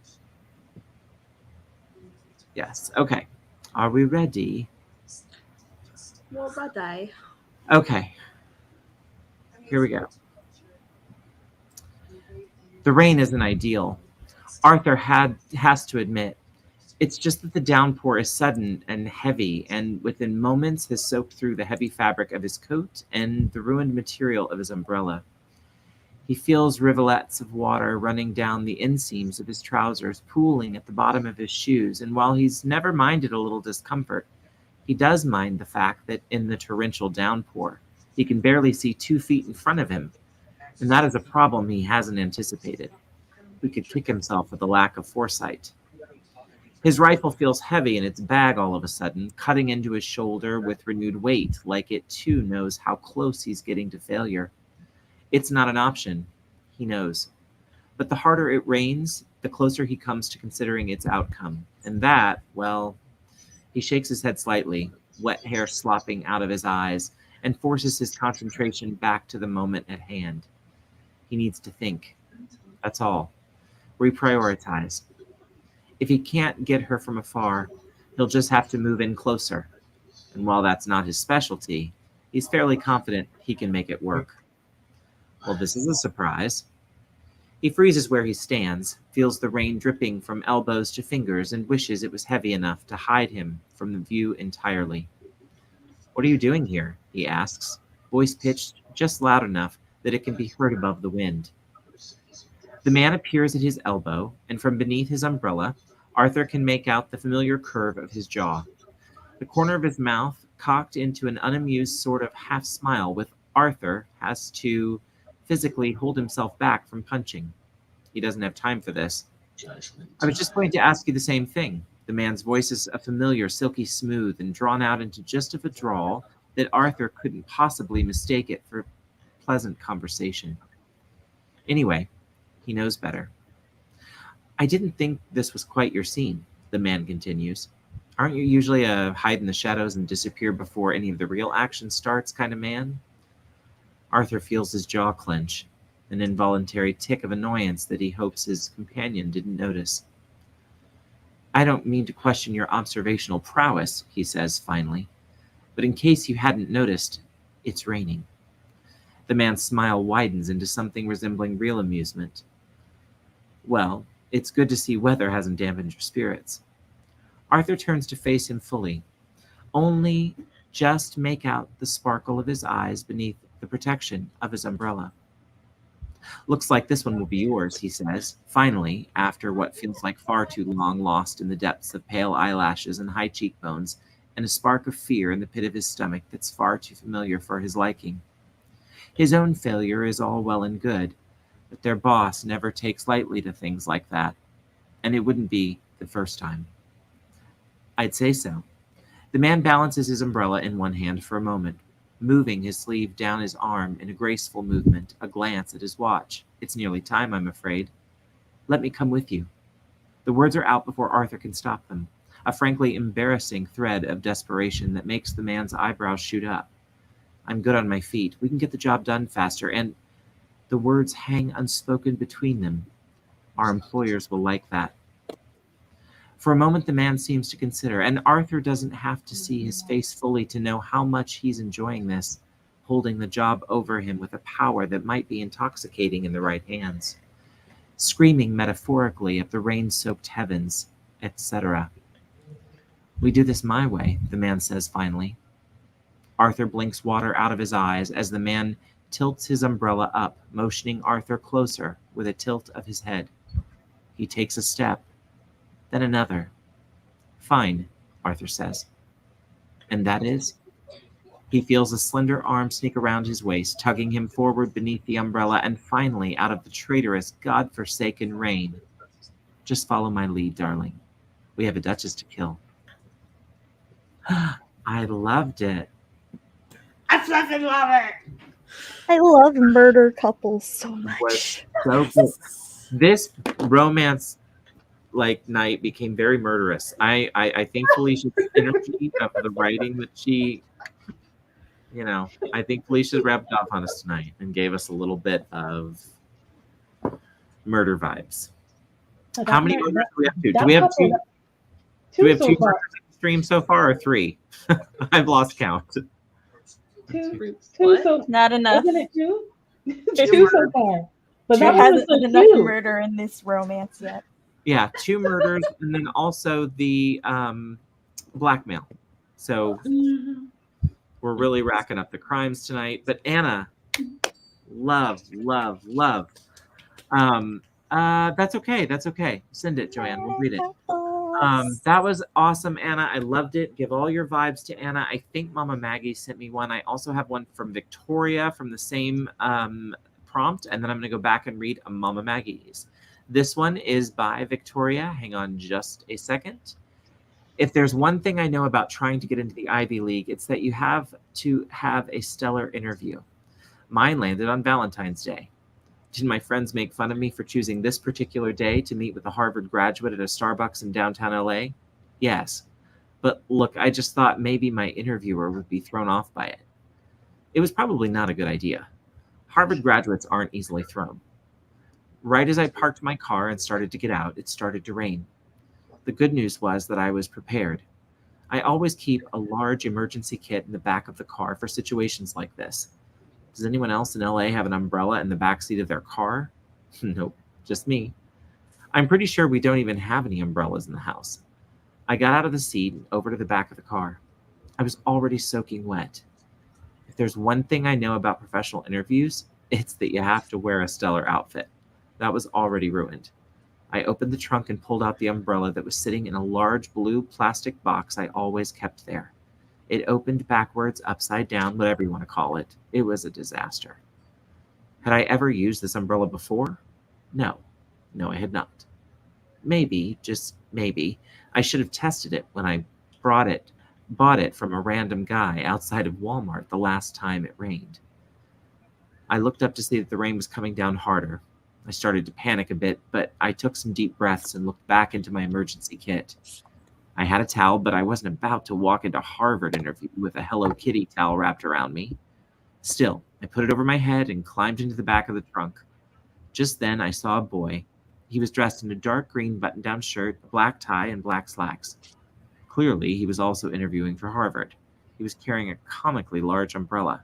Yes, okay. Are we ready? Well, bye. Okay. Here we go. The rain isn't ideal. Arthur has to admit. It's just that the downpour is sudden and heavy, and within moments has soaked through the heavy fabric of his coat and the ruined material of his umbrella. He feels rivulets of water running down the inseams of his trousers, pooling at the bottom of his shoes, and while he's never minded a little discomfort, he does mind the fact that in the torrential downpour, he can barely see 2 feet in front of him, and that is a problem he hasn't anticipated. He could kick himself for the lack of foresight. His rifle feels heavy in its bag all of a sudden, cutting into his shoulder with renewed weight, like it too knows how close he's getting to failure. It's not an option, he knows. But the harder it rains, the closer he comes to considering its outcome. And that, well, he shakes his head slightly, wet hair slopping out of his eyes, and forces his concentration back to the moment at hand. He needs to think. That's all. Reprioritize. If he can't get her from afar, he'll just have to move in closer. And while that's not his specialty, he's fairly confident he can make it work. Well, this is a surprise. He freezes where he stands, feels the rain dripping from elbows to fingers, and wishes it was heavy enough to hide him from the view entirely. What are you doing here? He asks, voice pitched just loud enough that it can be heard above the wind. The man appears at his elbow, and from beneath his umbrella, Arthur can make out the familiar curve of his jaw. The corner of his mouth cocked into an unamused sort of half smile, with Arthur has to physically hold himself back from punching. He doesn't have time for this. I was just going to ask you the same thing. The man's voice is a familiar, silky smooth, and drawn out into just of a drawl that Arthur couldn't possibly mistake it for pleasant conversation. Anyway, he knows better. I didn't think this was quite your scene, the man continues. Aren't you usually a hide in the shadows and disappear before any of the real action starts kind of man? Arthur feels his jaw clench, an involuntary tick of annoyance that he hopes his companion didn't notice. I don't mean to question your observational prowess, he says finally, but in case you hadn't noticed, it's raining. The man's smile widens into something resembling real amusement. Well, it's good to see weather hasn't dampened your spirits. Arthur turns to face him fully. Only just make out the sparkle of his eyes beneath the protection of his umbrella. Looks like this one will be yours, he says, finally, after what feels like far too long lost in the depths of pale eyelashes and high cheekbones, and a spark of fear in the pit of his stomach that's far too familiar for his liking. His own failure is all well and good, but their boss never takes lightly to things like that, and it wouldn't be the first time. I'd say so. The man balances his umbrella in one hand for a moment, moving his sleeve down his arm in a graceful movement, a glance at his watch. It's nearly time, I'm afraid. Let me come with you. The words are out before Arthur can stop them, a frankly embarrassing thread of desperation that makes the man's eyebrows shoot up. I'm good on my feet. We can get the job done faster, and the words hang unspoken between them. Our employers will like that. For a moment, the man seems to consider, and Arthur doesn't have to see his face fully to know how much he's enjoying this, holding the job over him with a power that might be intoxicating in the right hands, screaming metaphorically at the rain-soaked heavens, etc. We do this my way, the man says finally. Arthur blinks water out of his eyes as the man tilts his umbrella up, motioning Arthur closer with a tilt of his head. He takes a step, then another. Fine, Arthur says. And that is? He feels a slender arm sneak around his waist, tugging him forward beneath the umbrella and finally out of the traitorous, God-forsaken rain. Just follow my lead, darling. We have a duchess to kill. I loved it. I fucking love it. I love murder couples so much. So good. This romance night became very murderous. I think Phylicia's energy of the writing that she, I think Phylicia wrapped off on us tonight and gave us a little bit of murder vibes. How many murders do we have to? Do we have two? Do we have two murders in the stream so far, or three? I've lost count. Two What? so Not enough. Isn't it two? Two Two so far. But There that one was hasn't been so enough cute. murder in this romance yet. Yeah, 2 murders and then also the blackmail. So we're really racking up the crimes tonight. But Anna, love. That's okay. That's okay. Send it, Joanne. We'll read it. That was awesome, Anna. I loved it. Give all your vibes to Anna. I think Mama Maggie sent me one. I also have one from Victoria from the same prompt, and then I'm going to go back and read Mama Maggie's. This one is by Victoria. Hang on just a second. If there's one thing I know about trying to get into the Ivy League, it's that you have to have a stellar interview. Mine landed on Valentine's Day. Did my friends make fun of me for choosing this particular day to meet with a Harvard graduate at a Starbucks in downtown LA? Yes. But look, I just thought maybe my interviewer would be thrown off by it. It was probably not a good idea. Harvard graduates aren't easily thrown. Right as I parked my car and started to get out, it started to rain. The good news was that I was prepared. I always keep a large emergency kit in the back of the car for situations like this. Does anyone else in LA have an umbrella in the backseat of their car? Nope, just me. I'm pretty sure we don't even have any umbrellas in the house. I got out of the seat and over to the back of the car. I was already soaking wet. If there's one thing I know about professional interviews, it's that you have to wear a stellar outfit. That was already ruined. I opened the trunk and pulled out the umbrella that was sitting in a large blue plastic box I always kept there. It opened backwards, upside down, whatever you want to call it. It was a disaster. Had I ever used this umbrella before? No, I had not. Maybe, just maybe, I should have tested it when I bought it from a random guy outside of Walmart the last time it rained. I looked up to see that the rain was coming down harder. I started to panic a bit, but I took some deep breaths and looked back into my emergency kit. I had a towel, but I wasn't about to walk into Harvard interview with a Hello Kitty towel wrapped around me. Still, I put it over my head and climbed into the back of the trunk. Just then, I saw a boy, He was dressed in a dark green button-down shirt, a black tie, and black slacks. Clearly, he was also interviewing for Harvard. He was carrying a comically large umbrella.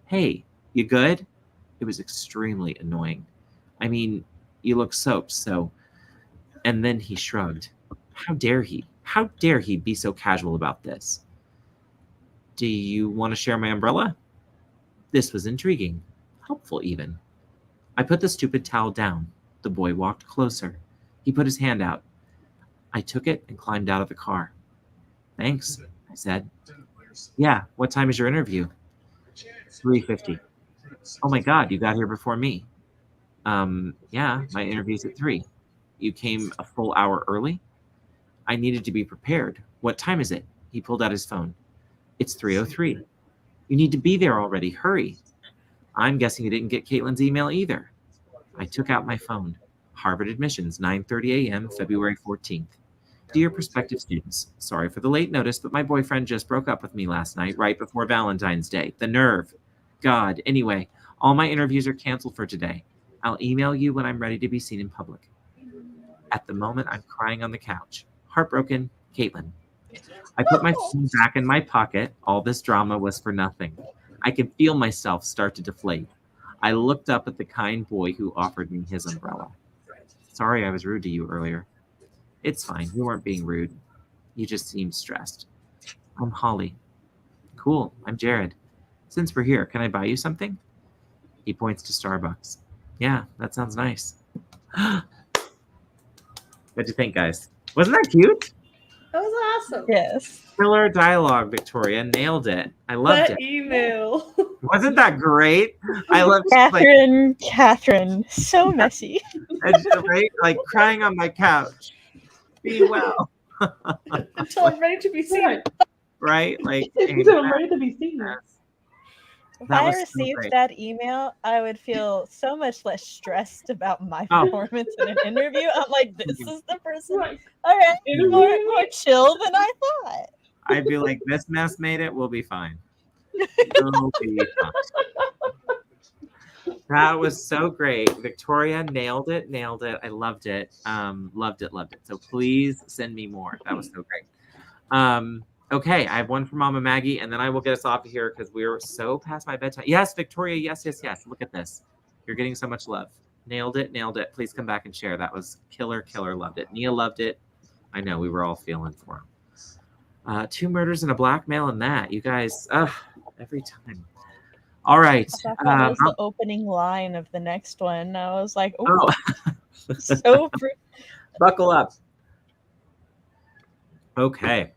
Hey, you good? It was extremely annoying. I mean, you look soaked, so... And then he shrugged. How dare he? How dare he be so casual about this? Do you want to share my umbrella? This was intriguing. Helpful, even. I put the stupid towel down. The boy walked closer. He put his hand out. I took it and climbed out of the car. Thanks, I said. Yeah, what time is your interview? 3:50. Oh my God, you got here before me. Yeah, my interview's at 3. You came a full hour early? I needed to be prepared. What time is it? He pulled out his phone. It's 3:03. You need to be there already. Hurry. I'm guessing you didn't get Caitlin's email either. I took out my phone. Harvard admissions, 9:30 a.m., February 14th. Dear prospective students, sorry for the late notice, but my boyfriend just broke up with me last night, right before Valentine's Day. The nerve. God. Anyway, all my interviews are canceled for today. I'll email you when I'm ready to be seen in public. At the moment, I'm crying on the couch. Heartbroken, Caitlin. I put my phone back in my pocket. All this drama was for nothing. I could feel myself start to deflate. I looked up at the kind boy who offered me his umbrella. Sorry I was rude to you earlier. It's fine. You weren't being rude. You just seemed stressed. I'm Holly. Cool. I'm Jared. Since we're here, can I buy you something? He points to Starbucks. Yeah, that sounds nice. What'd you think, guys? Wasn't that cute? That was awesome. Yes. Killer dialogue, Victoria. Nailed it. I loved That it. email. Wasn't that great? I loved Catherine, so messy. right? Like crying on my couch. Be well. Until I'm ready to be seen. Right? Like I'm ready to be seen. If That I was so received great. that email, I would feel so much less stressed about my performance in an interview. I'm like, this is the person. All right, more chill than I thought. I'd be like, this mess made it. We'll be fine. We'll be fine. That was so great. Victoria nailed it. I loved it. Loved it. So please send me more. That was so great. Okay, I have one for Mama Maggie, and then I will get us off of here because we're so past my bedtime. Yes, Victoria, yes. Look at this. You're getting so much love. Nailed it. Please come back and share. That was killer. Loved it. Nia loved it. I know, we were all feeling for him. 2 murders and a blackmail in that. You guys, every time. All right. I thought that was the opening line of the next one. I was like, oh. So buckle up. Okay.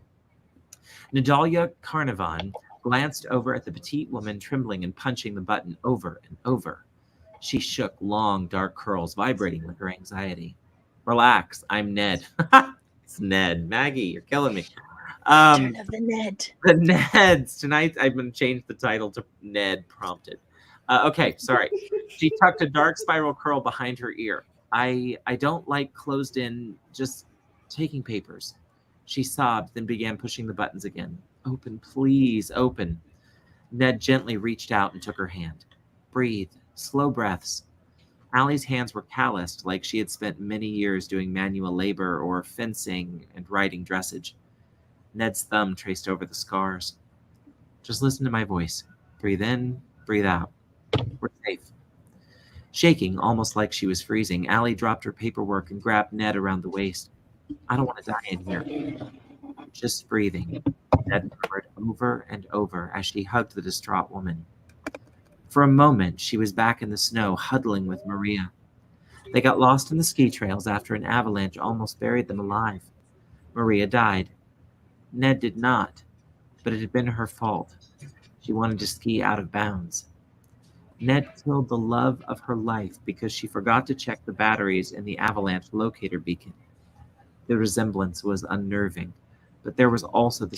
Nadalia Carnarvon glanced over at the petite woman trembling and punching the button over and over. She shook long, dark curls, vibrating with her anxiety. Relax, I'm Ned. It's Ned. Maggie, you're killing me. Turn of the Ned. The Neds. Tonight, I'm going to change the title to Ned Prompted. Okay, sorry. She tucked a dark spiral curl behind her ear. I don't like closed in, just taking papers. She sobbed, then began pushing the buttons again. Open, please, open. Ned gently reached out and took her hand. Breathe. Slow breaths. Allie's hands were calloused, like she had spent many years doing manual labor or fencing and riding dressage. Ned's thumb traced over the scars. Just listen to my voice. Breathe in, breathe out. We're safe. Shaking, almost like she was freezing, Allie dropped her paperwork and grabbed Ned around the waist. I don't want to die in here. Just breathing. Ned murmured over and over as she hugged the distraught woman. For a moment, she was back in the snow, huddling with Maria. They got lost in the ski trails after an avalanche almost buried them alive. Maria died. Ned did not, but it had been her fault. She wanted to ski out of bounds. Ned killed the love of her life because she forgot to check the batteries in the avalanche locator beacon. The resemblance was unnerving, but there was also the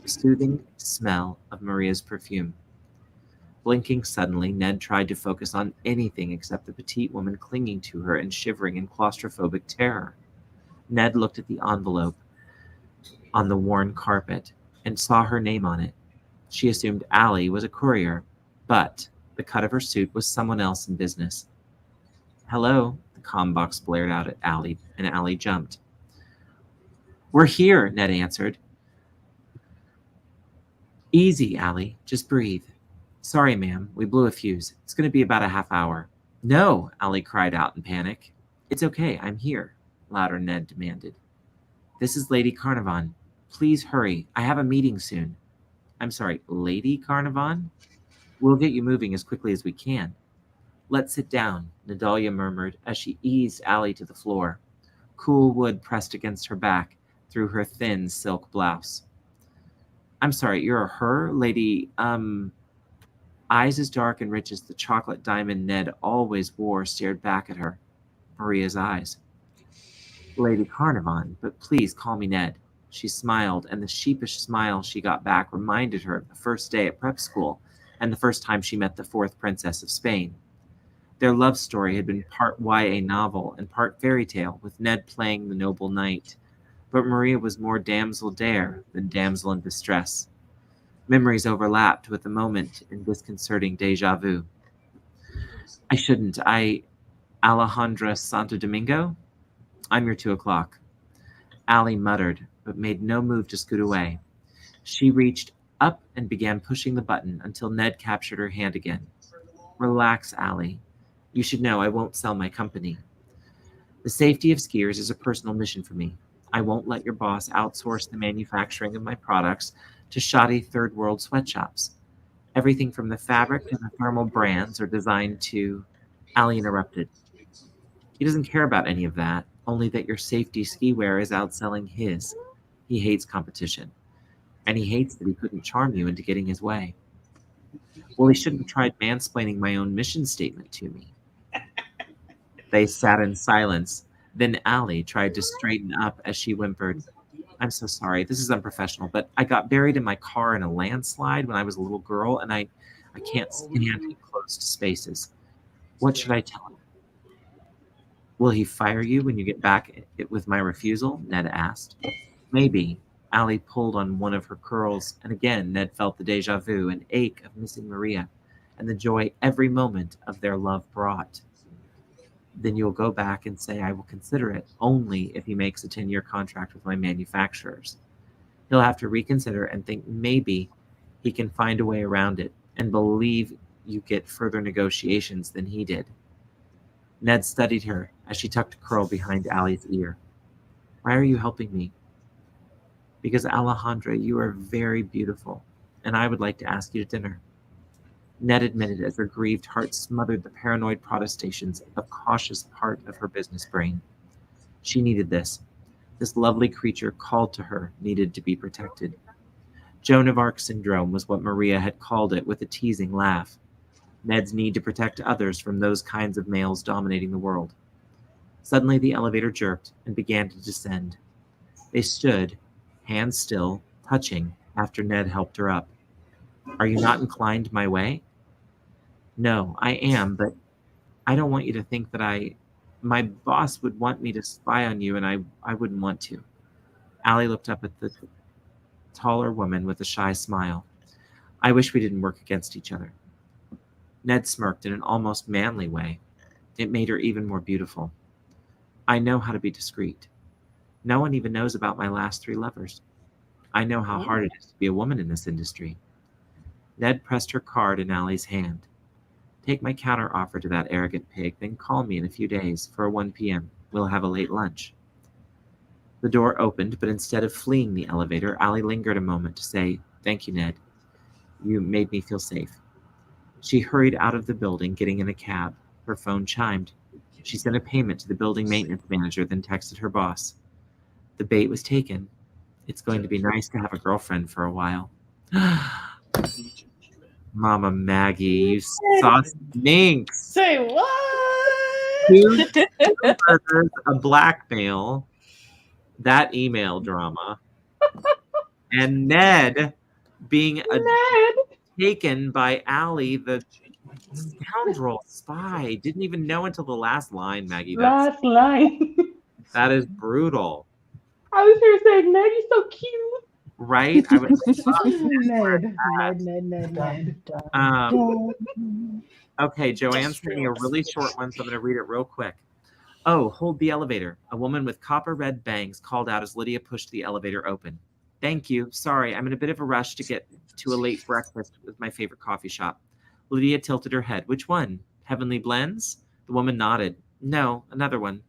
soothing smell of Maria's perfume. Blinking suddenly, Ned tried to focus on anything except the petite woman clinging to her and shivering in claustrophobic terror. Ned looked at the envelope on the worn carpet and saw her name on it. She assumed Allie was a courier, but the cut of her suit was someone else in business. Hello, the comm box blared out at Allie, and Allie jumped. "We're here," Ned answered. "Easy, Allie. Just breathe." "Sorry, ma'am. We blew a fuse. It's going to be about a half hour." "No," Allie cried out in panic. "It's okay. I'm here," louder Ned demanded. "This is Lady Carnarvon. Please hurry. I have a meeting soon." "I'm sorry, Lady Carnarvon? We'll get you moving as quickly as we can." "Let's sit down," Nadalia murmured as she eased Allie to the floor. Cool wood pressed against her back through her thin silk blouse. "I'm sorry, you're her, Lady, Eyes as dark and rich as the chocolate diamond Ned always wore stared back at her. Maria's eyes. "Lady Carnarvon, but please call me Ned." She smiled, and the sheepish smile she got back reminded her of the first day at prep school and the first time she met the fourth princess of Spain. Their love story had been part YA novel and part fairy tale, with Ned playing the noble knight, but Maria was more damsel dare than damsel in distress. Memories overlapped with a moment in disconcerting deja vu. "I shouldn't. Alejandra Santo Domingo? I'm your 2:00. Allie muttered, but made no move to scoot away. She reached up and began pushing the button until Ned captured her hand again. "Relax, Allie. You should know I won't sell my company. The safety of skiers is a personal mission for me. I won't let your boss outsource the manufacturing of my products to shoddy third world sweatshops. Everything from the fabric to the thermal brands are designed to..." Allie interrupted. "He doesn't care about any of that, only that your safety ski wear is outselling his. He hates competition. And he hates that he couldn't charm you into getting his way." "Well, he shouldn't have tried mansplaining my own mission statement to me." They sat in silence. Then Allie tried to straighten up as she whimpered, "I'm so sorry. This is unprofessional, but I got buried in my car in a landslide when I was a little girl, and I can't stand enclosed spaces. What should I tell him?" "Will he fire you when you get back with my refusal?" Ned asked. "Maybe." Allie pulled on one of her curls, and again Ned felt the deja vu and ache of missing Maria, and the joy every moment of their love brought. "Then you'll go back and say I will consider it only if he makes a 10-year contract with my manufacturers. He'll have to reconsider and think maybe he can find a way around it, and believe you get further negotiations than he did." Ned studied her as she tucked a curl behind Allie's ear. "Why are you helping me?" "Because, Alejandra, you are very beautiful, and I would like to ask you to dinner." Ned admitted as her grieved heart smothered the paranoid protestations of a cautious part of her business brain. She needed this. This lovely creature called to her needed to be protected. Joan of Arc syndrome was what Maria had called it with a teasing laugh. Ned's need to protect others from those kinds of males dominating the world. Suddenly the elevator jerked and began to descend. They stood, hands still, touching, after Ned helped her up. "Are you not inclined my way?" "No, I am, but I don't want you to think that my boss would want me to spy on you, and I wouldn't want to." Allie looked up at the taller woman with a shy smile. "I wish we didn't work against each other." Ned smirked in an almost manly way. It made her even more beautiful. "I know how to be discreet. No one even knows about my last 3 lovers. I know how hard it is to be a woman in this industry." Ned pressed her card in Allie's hand. "Take my counter offer to that arrogant pig, then call me in a few days for 1 p.m. We'll have a late lunch." The door opened, but instead of fleeing the elevator, Allie lingered a moment to say, "Thank you, Ned. You made me feel safe." She hurried out of the building, getting in a cab. Her phone chimed. She sent a payment to the building maintenance manager, then texted her boss. The bait was taken. It's going to be nice to have a girlfriend for a while. Mama Maggie, you saucy minx. Say what? 2 murders, a blackmail, that email drama, and Ned being taken by Allie, the scoundrel spy. Didn't even know until the last line, Maggie. Last line. That is brutal. I was here saying, Ned, you're so cute. Right? I was Ned. Okay, Joanne's sending a really short one, so I'm going to read it real quick. Oh, hold the elevator. A woman with copper red bangs called out as Lydia pushed the elevator open. Thank you. Sorry, I'm in a bit of a rush to get to a late breakfast with my favorite coffee shop. Lydia tilted her head. Which one? Heavenly Blends? The woman nodded. No, another one.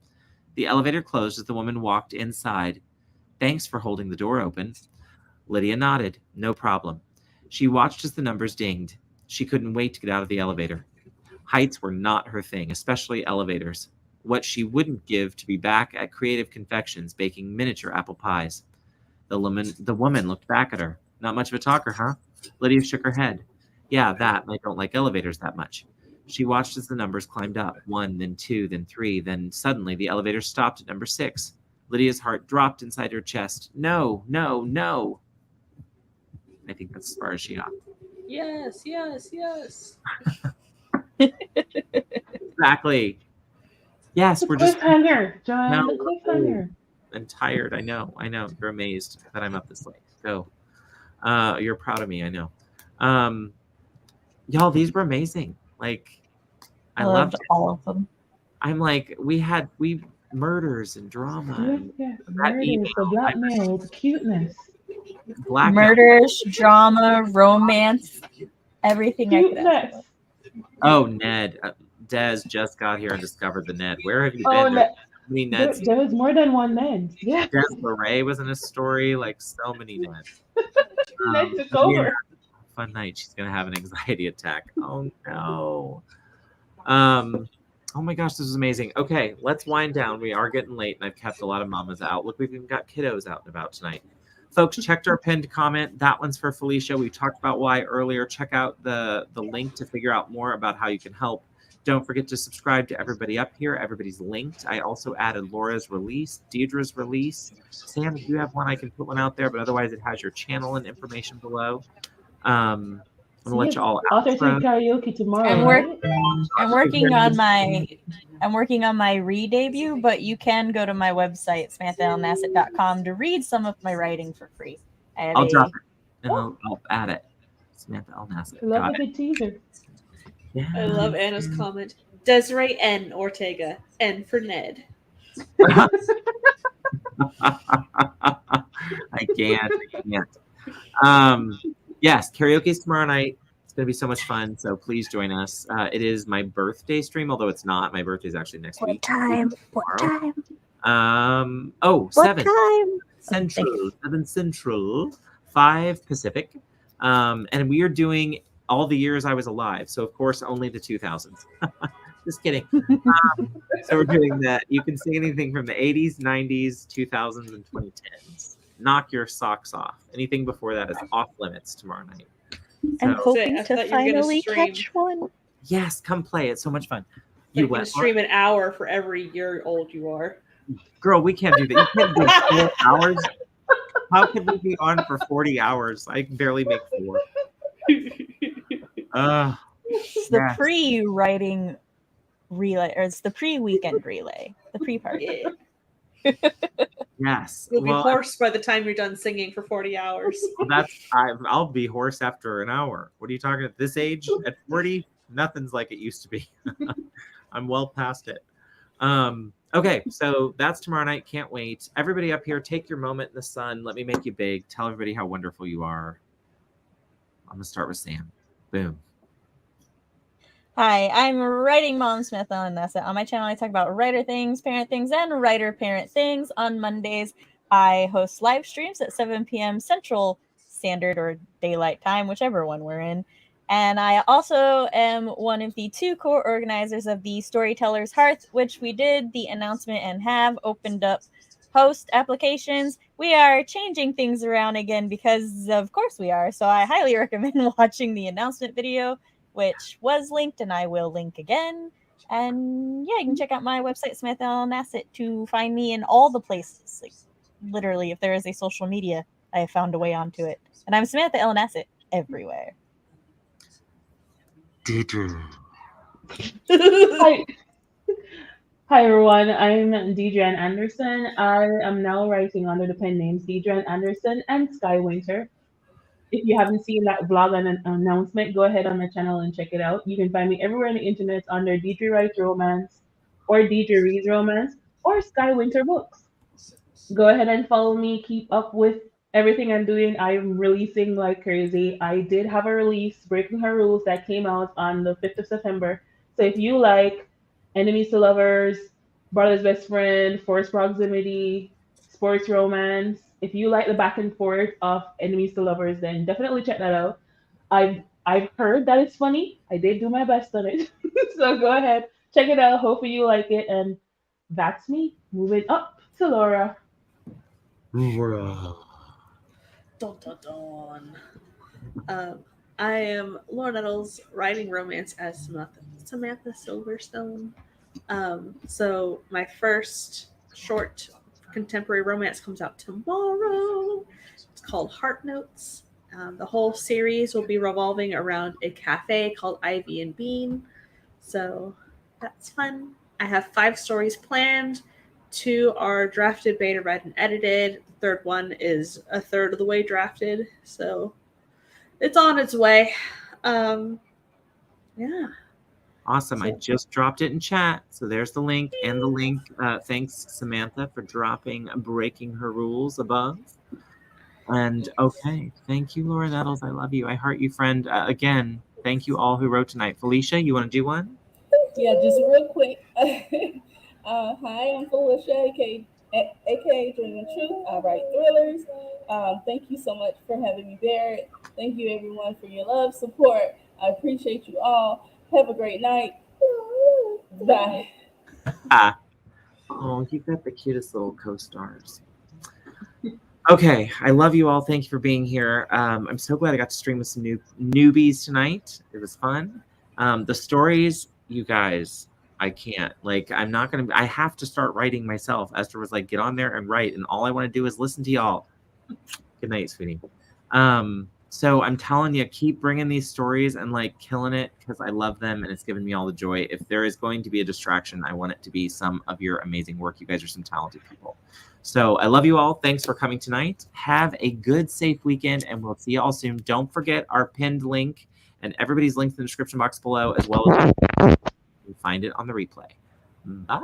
The elevator closed as the woman walked inside. Thanks for holding the door open. Lydia nodded. No problem. She watched as the numbers dinged. She couldn't wait to get out of the elevator. Heights were not her thing, especially elevators. What she wouldn't give to be back at Creative Confections baking miniature apple pies. The woman looked back at her. Not much of a talker, huh? Lydia shook her head. Yeah, that. I don't like elevators that much. She watched as the numbers climbed up. 1, then 2, then 3, then suddenly the elevator stopped at number 6. Lydia's heart dropped inside her chest. No, no, no. I think that's as far as she got. Yes, yes, yes. Exactly. Yes, The we're just cliffhanger, John. No. The cliffhanger. I'm tired. I know. You're amazed that I'm up this late. Go. You're proud of me. I know. Y'all, these were amazing. Like, I loved it. all of them. I'm like, we murders and drama. Yes, That murders, email, the blackmail, the cuteness. Black Murders, drama, romance, everything I could ask. Cuteness. Oh, Ned. Des just got here and discovered the Ned. Where have you Oh, been? There's so many There, Neds. there was more than one Ned. Yeah, Desiree was in a story. Like, so many Neds. Ned took Yeah. over. Fun night. She's gonna have an anxiety attack. Oh no. Oh my gosh, this is amazing. Okay, let's wind down. We are getting late, and I've kept a lot of mamas out. Look, we've even got kiddos out and about tonight. Folks, checked our pinned comment. That one's for Phylicia. We talked about why earlier. Check out the link to figure out more about how you can help. Don't forget to subscribe to everybody up here. Everybody's linked. I also added Laura's release, Deidre's release. Sam, if you have one, I can put one out there, but otherwise it has your channel and information below. I'm gonna let you all Author outro. karaoke tomorrow. I'm right? I'm working on my re-debut, but you can go to my website, SamanthaLNassett.com, to read some of my writing for free. I'll drop it and I'll add it. Samantha L. Nassett. Love Got a it. good teaser. Yeah. I love Anna's comment. Desiree N. Ortega. N for Ned. I can't. Yes, karaoke is tomorrow night. It's going to be so much fun. So please join us. It is my birthday stream, although it's not. My birthday is actually next week. What Tomorrow. time? 7 time? Central, 7 Central, 5 Pacific. And we are doing all the years I was alive. So, of course, only the 2000s. Just kidding. So we're doing that. You can sing anything from the 80s, 90s, 2000s, and 2010s. Knock your socks off. Anything before that is off limits tomorrow night. I'm So, hoping I to thought you were gonna finally stream. catch one. yes, come play. It's so much fun. You're You going to went, stream an hour for every year old you are. girl, we can't do that. You can't do 4 hours. How could we be on for 40 hours? I can barely make 4. It's the Yes. pre-writing relay, or it's the pre-weekend relay, the pre-party. Yes. You'll be Well, hoarse by the time you're done singing for 40 hours. I'll be hoarse after an hour. What are you talking at this age? At 40, nothing's like it used to be. I'm well past it. Okay, so that's tomorrow night. Can't wait. Everybody up here, take your moment in the sun. Let me make you big. Tell everybody how wonderful you are. I'm gonna start with Sam. Boom. Hi, I'm Writing Mom Smith Ellen Nassett. On my channel, I talk about writer things, parent things, and writer parent things. On Mondays, I host live streams at 7 p.m. Central Standard or Daylight Time, whichever one we're in. And I also am one of the 2 co-organizers of the Storyteller's Hearth, which we did the announcement and have opened up host applications. We are changing things around again because of course we are. So I highly recommend watching the announcement video, which was linked and I will link again. And yeah, you can check out my website, Samantha L. Nassett, to find me in all the places. Like, literally, if there is a social media, I have found a way onto it. And I'm Samantha L. Nassett everywhere. Hi. Hi everyone, I'm Deidre Anderson. I am now writing under the pen names Deidre Anderson and Sky Winter. If you haven't seen that vlog and an announcement, go ahead on my channel and check it out. You can find me everywhere on the internet under Deidre Writes Romance or DJ Reads Romance, or Sky Winter Books. Go ahead and follow me. Keep up with everything I'm doing. I'm releasing like crazy. I did have a release, Breaking Her Rules, that came out on the 5th of September. So if you like Enemies to Lovers, Brother's Best Friend, Forced Proximity, Sports Romance, if you like the back and forth of Enemies to Lovers, then definitely check that out. I've heard that it's funny. I did do my best on it. So go ahead, check it out. Hopefully you like it. And that's me. Moving up to Laura. Bruh. Dun, dun, dun. I am Laura Nettles, writing romance as Samantha Silverstone. So my first short contemporary romance comes out tomorrow. It's called Heart Notes. The whole series will be revolving around a cafe called Ivy and Bean. So that's fun. I have 5 stories planned. 2 are drafted, beta read, and edited. The third one is a third of the way drafted. So it's on its way. Yeah. Awesome. I just dropped it in chat. So there's the link and the link. Thanks, Samantha, for dropping Breaking Her Rules above. And okay. Thank you, Laura Nettles. I love you. I heart you, friend. Again, thank you all who wrote tonight. Phylicia, you want to do one? Yeah, just real quick. Hi, I'm Phylicia, aka Dreaming Truth. I write thrillers. Thank you so much for having me, Barrett. Thank you, everyone, for your love, support. I appreciate you all. Have a great night. Bye. Oh, you've got the cutest little co-stars. Okay, I love you all. Thank you for being here. I'm so glad I got to stream with some newbies tonight. It was fun. The stories, you guys, I can't. Like, I'm not going to... I have to start writing myself. Esther was like, get on there and write. And all I want to do is listen to y'all. Good night, sweetie. So I'm telling you, keep bringing these stories and like killing it because I love them and it's given me all the joy. If there is going to be a distraction, I want it to be some of your amazing work. You guys are some talented people. So I love you all. Thanks for coming tonight. Have a good, safe weekend, and we'll see you all soon. Don't forget our pinned link and everybody's linked in the description box below, as well as you can find it on the replay. Bye.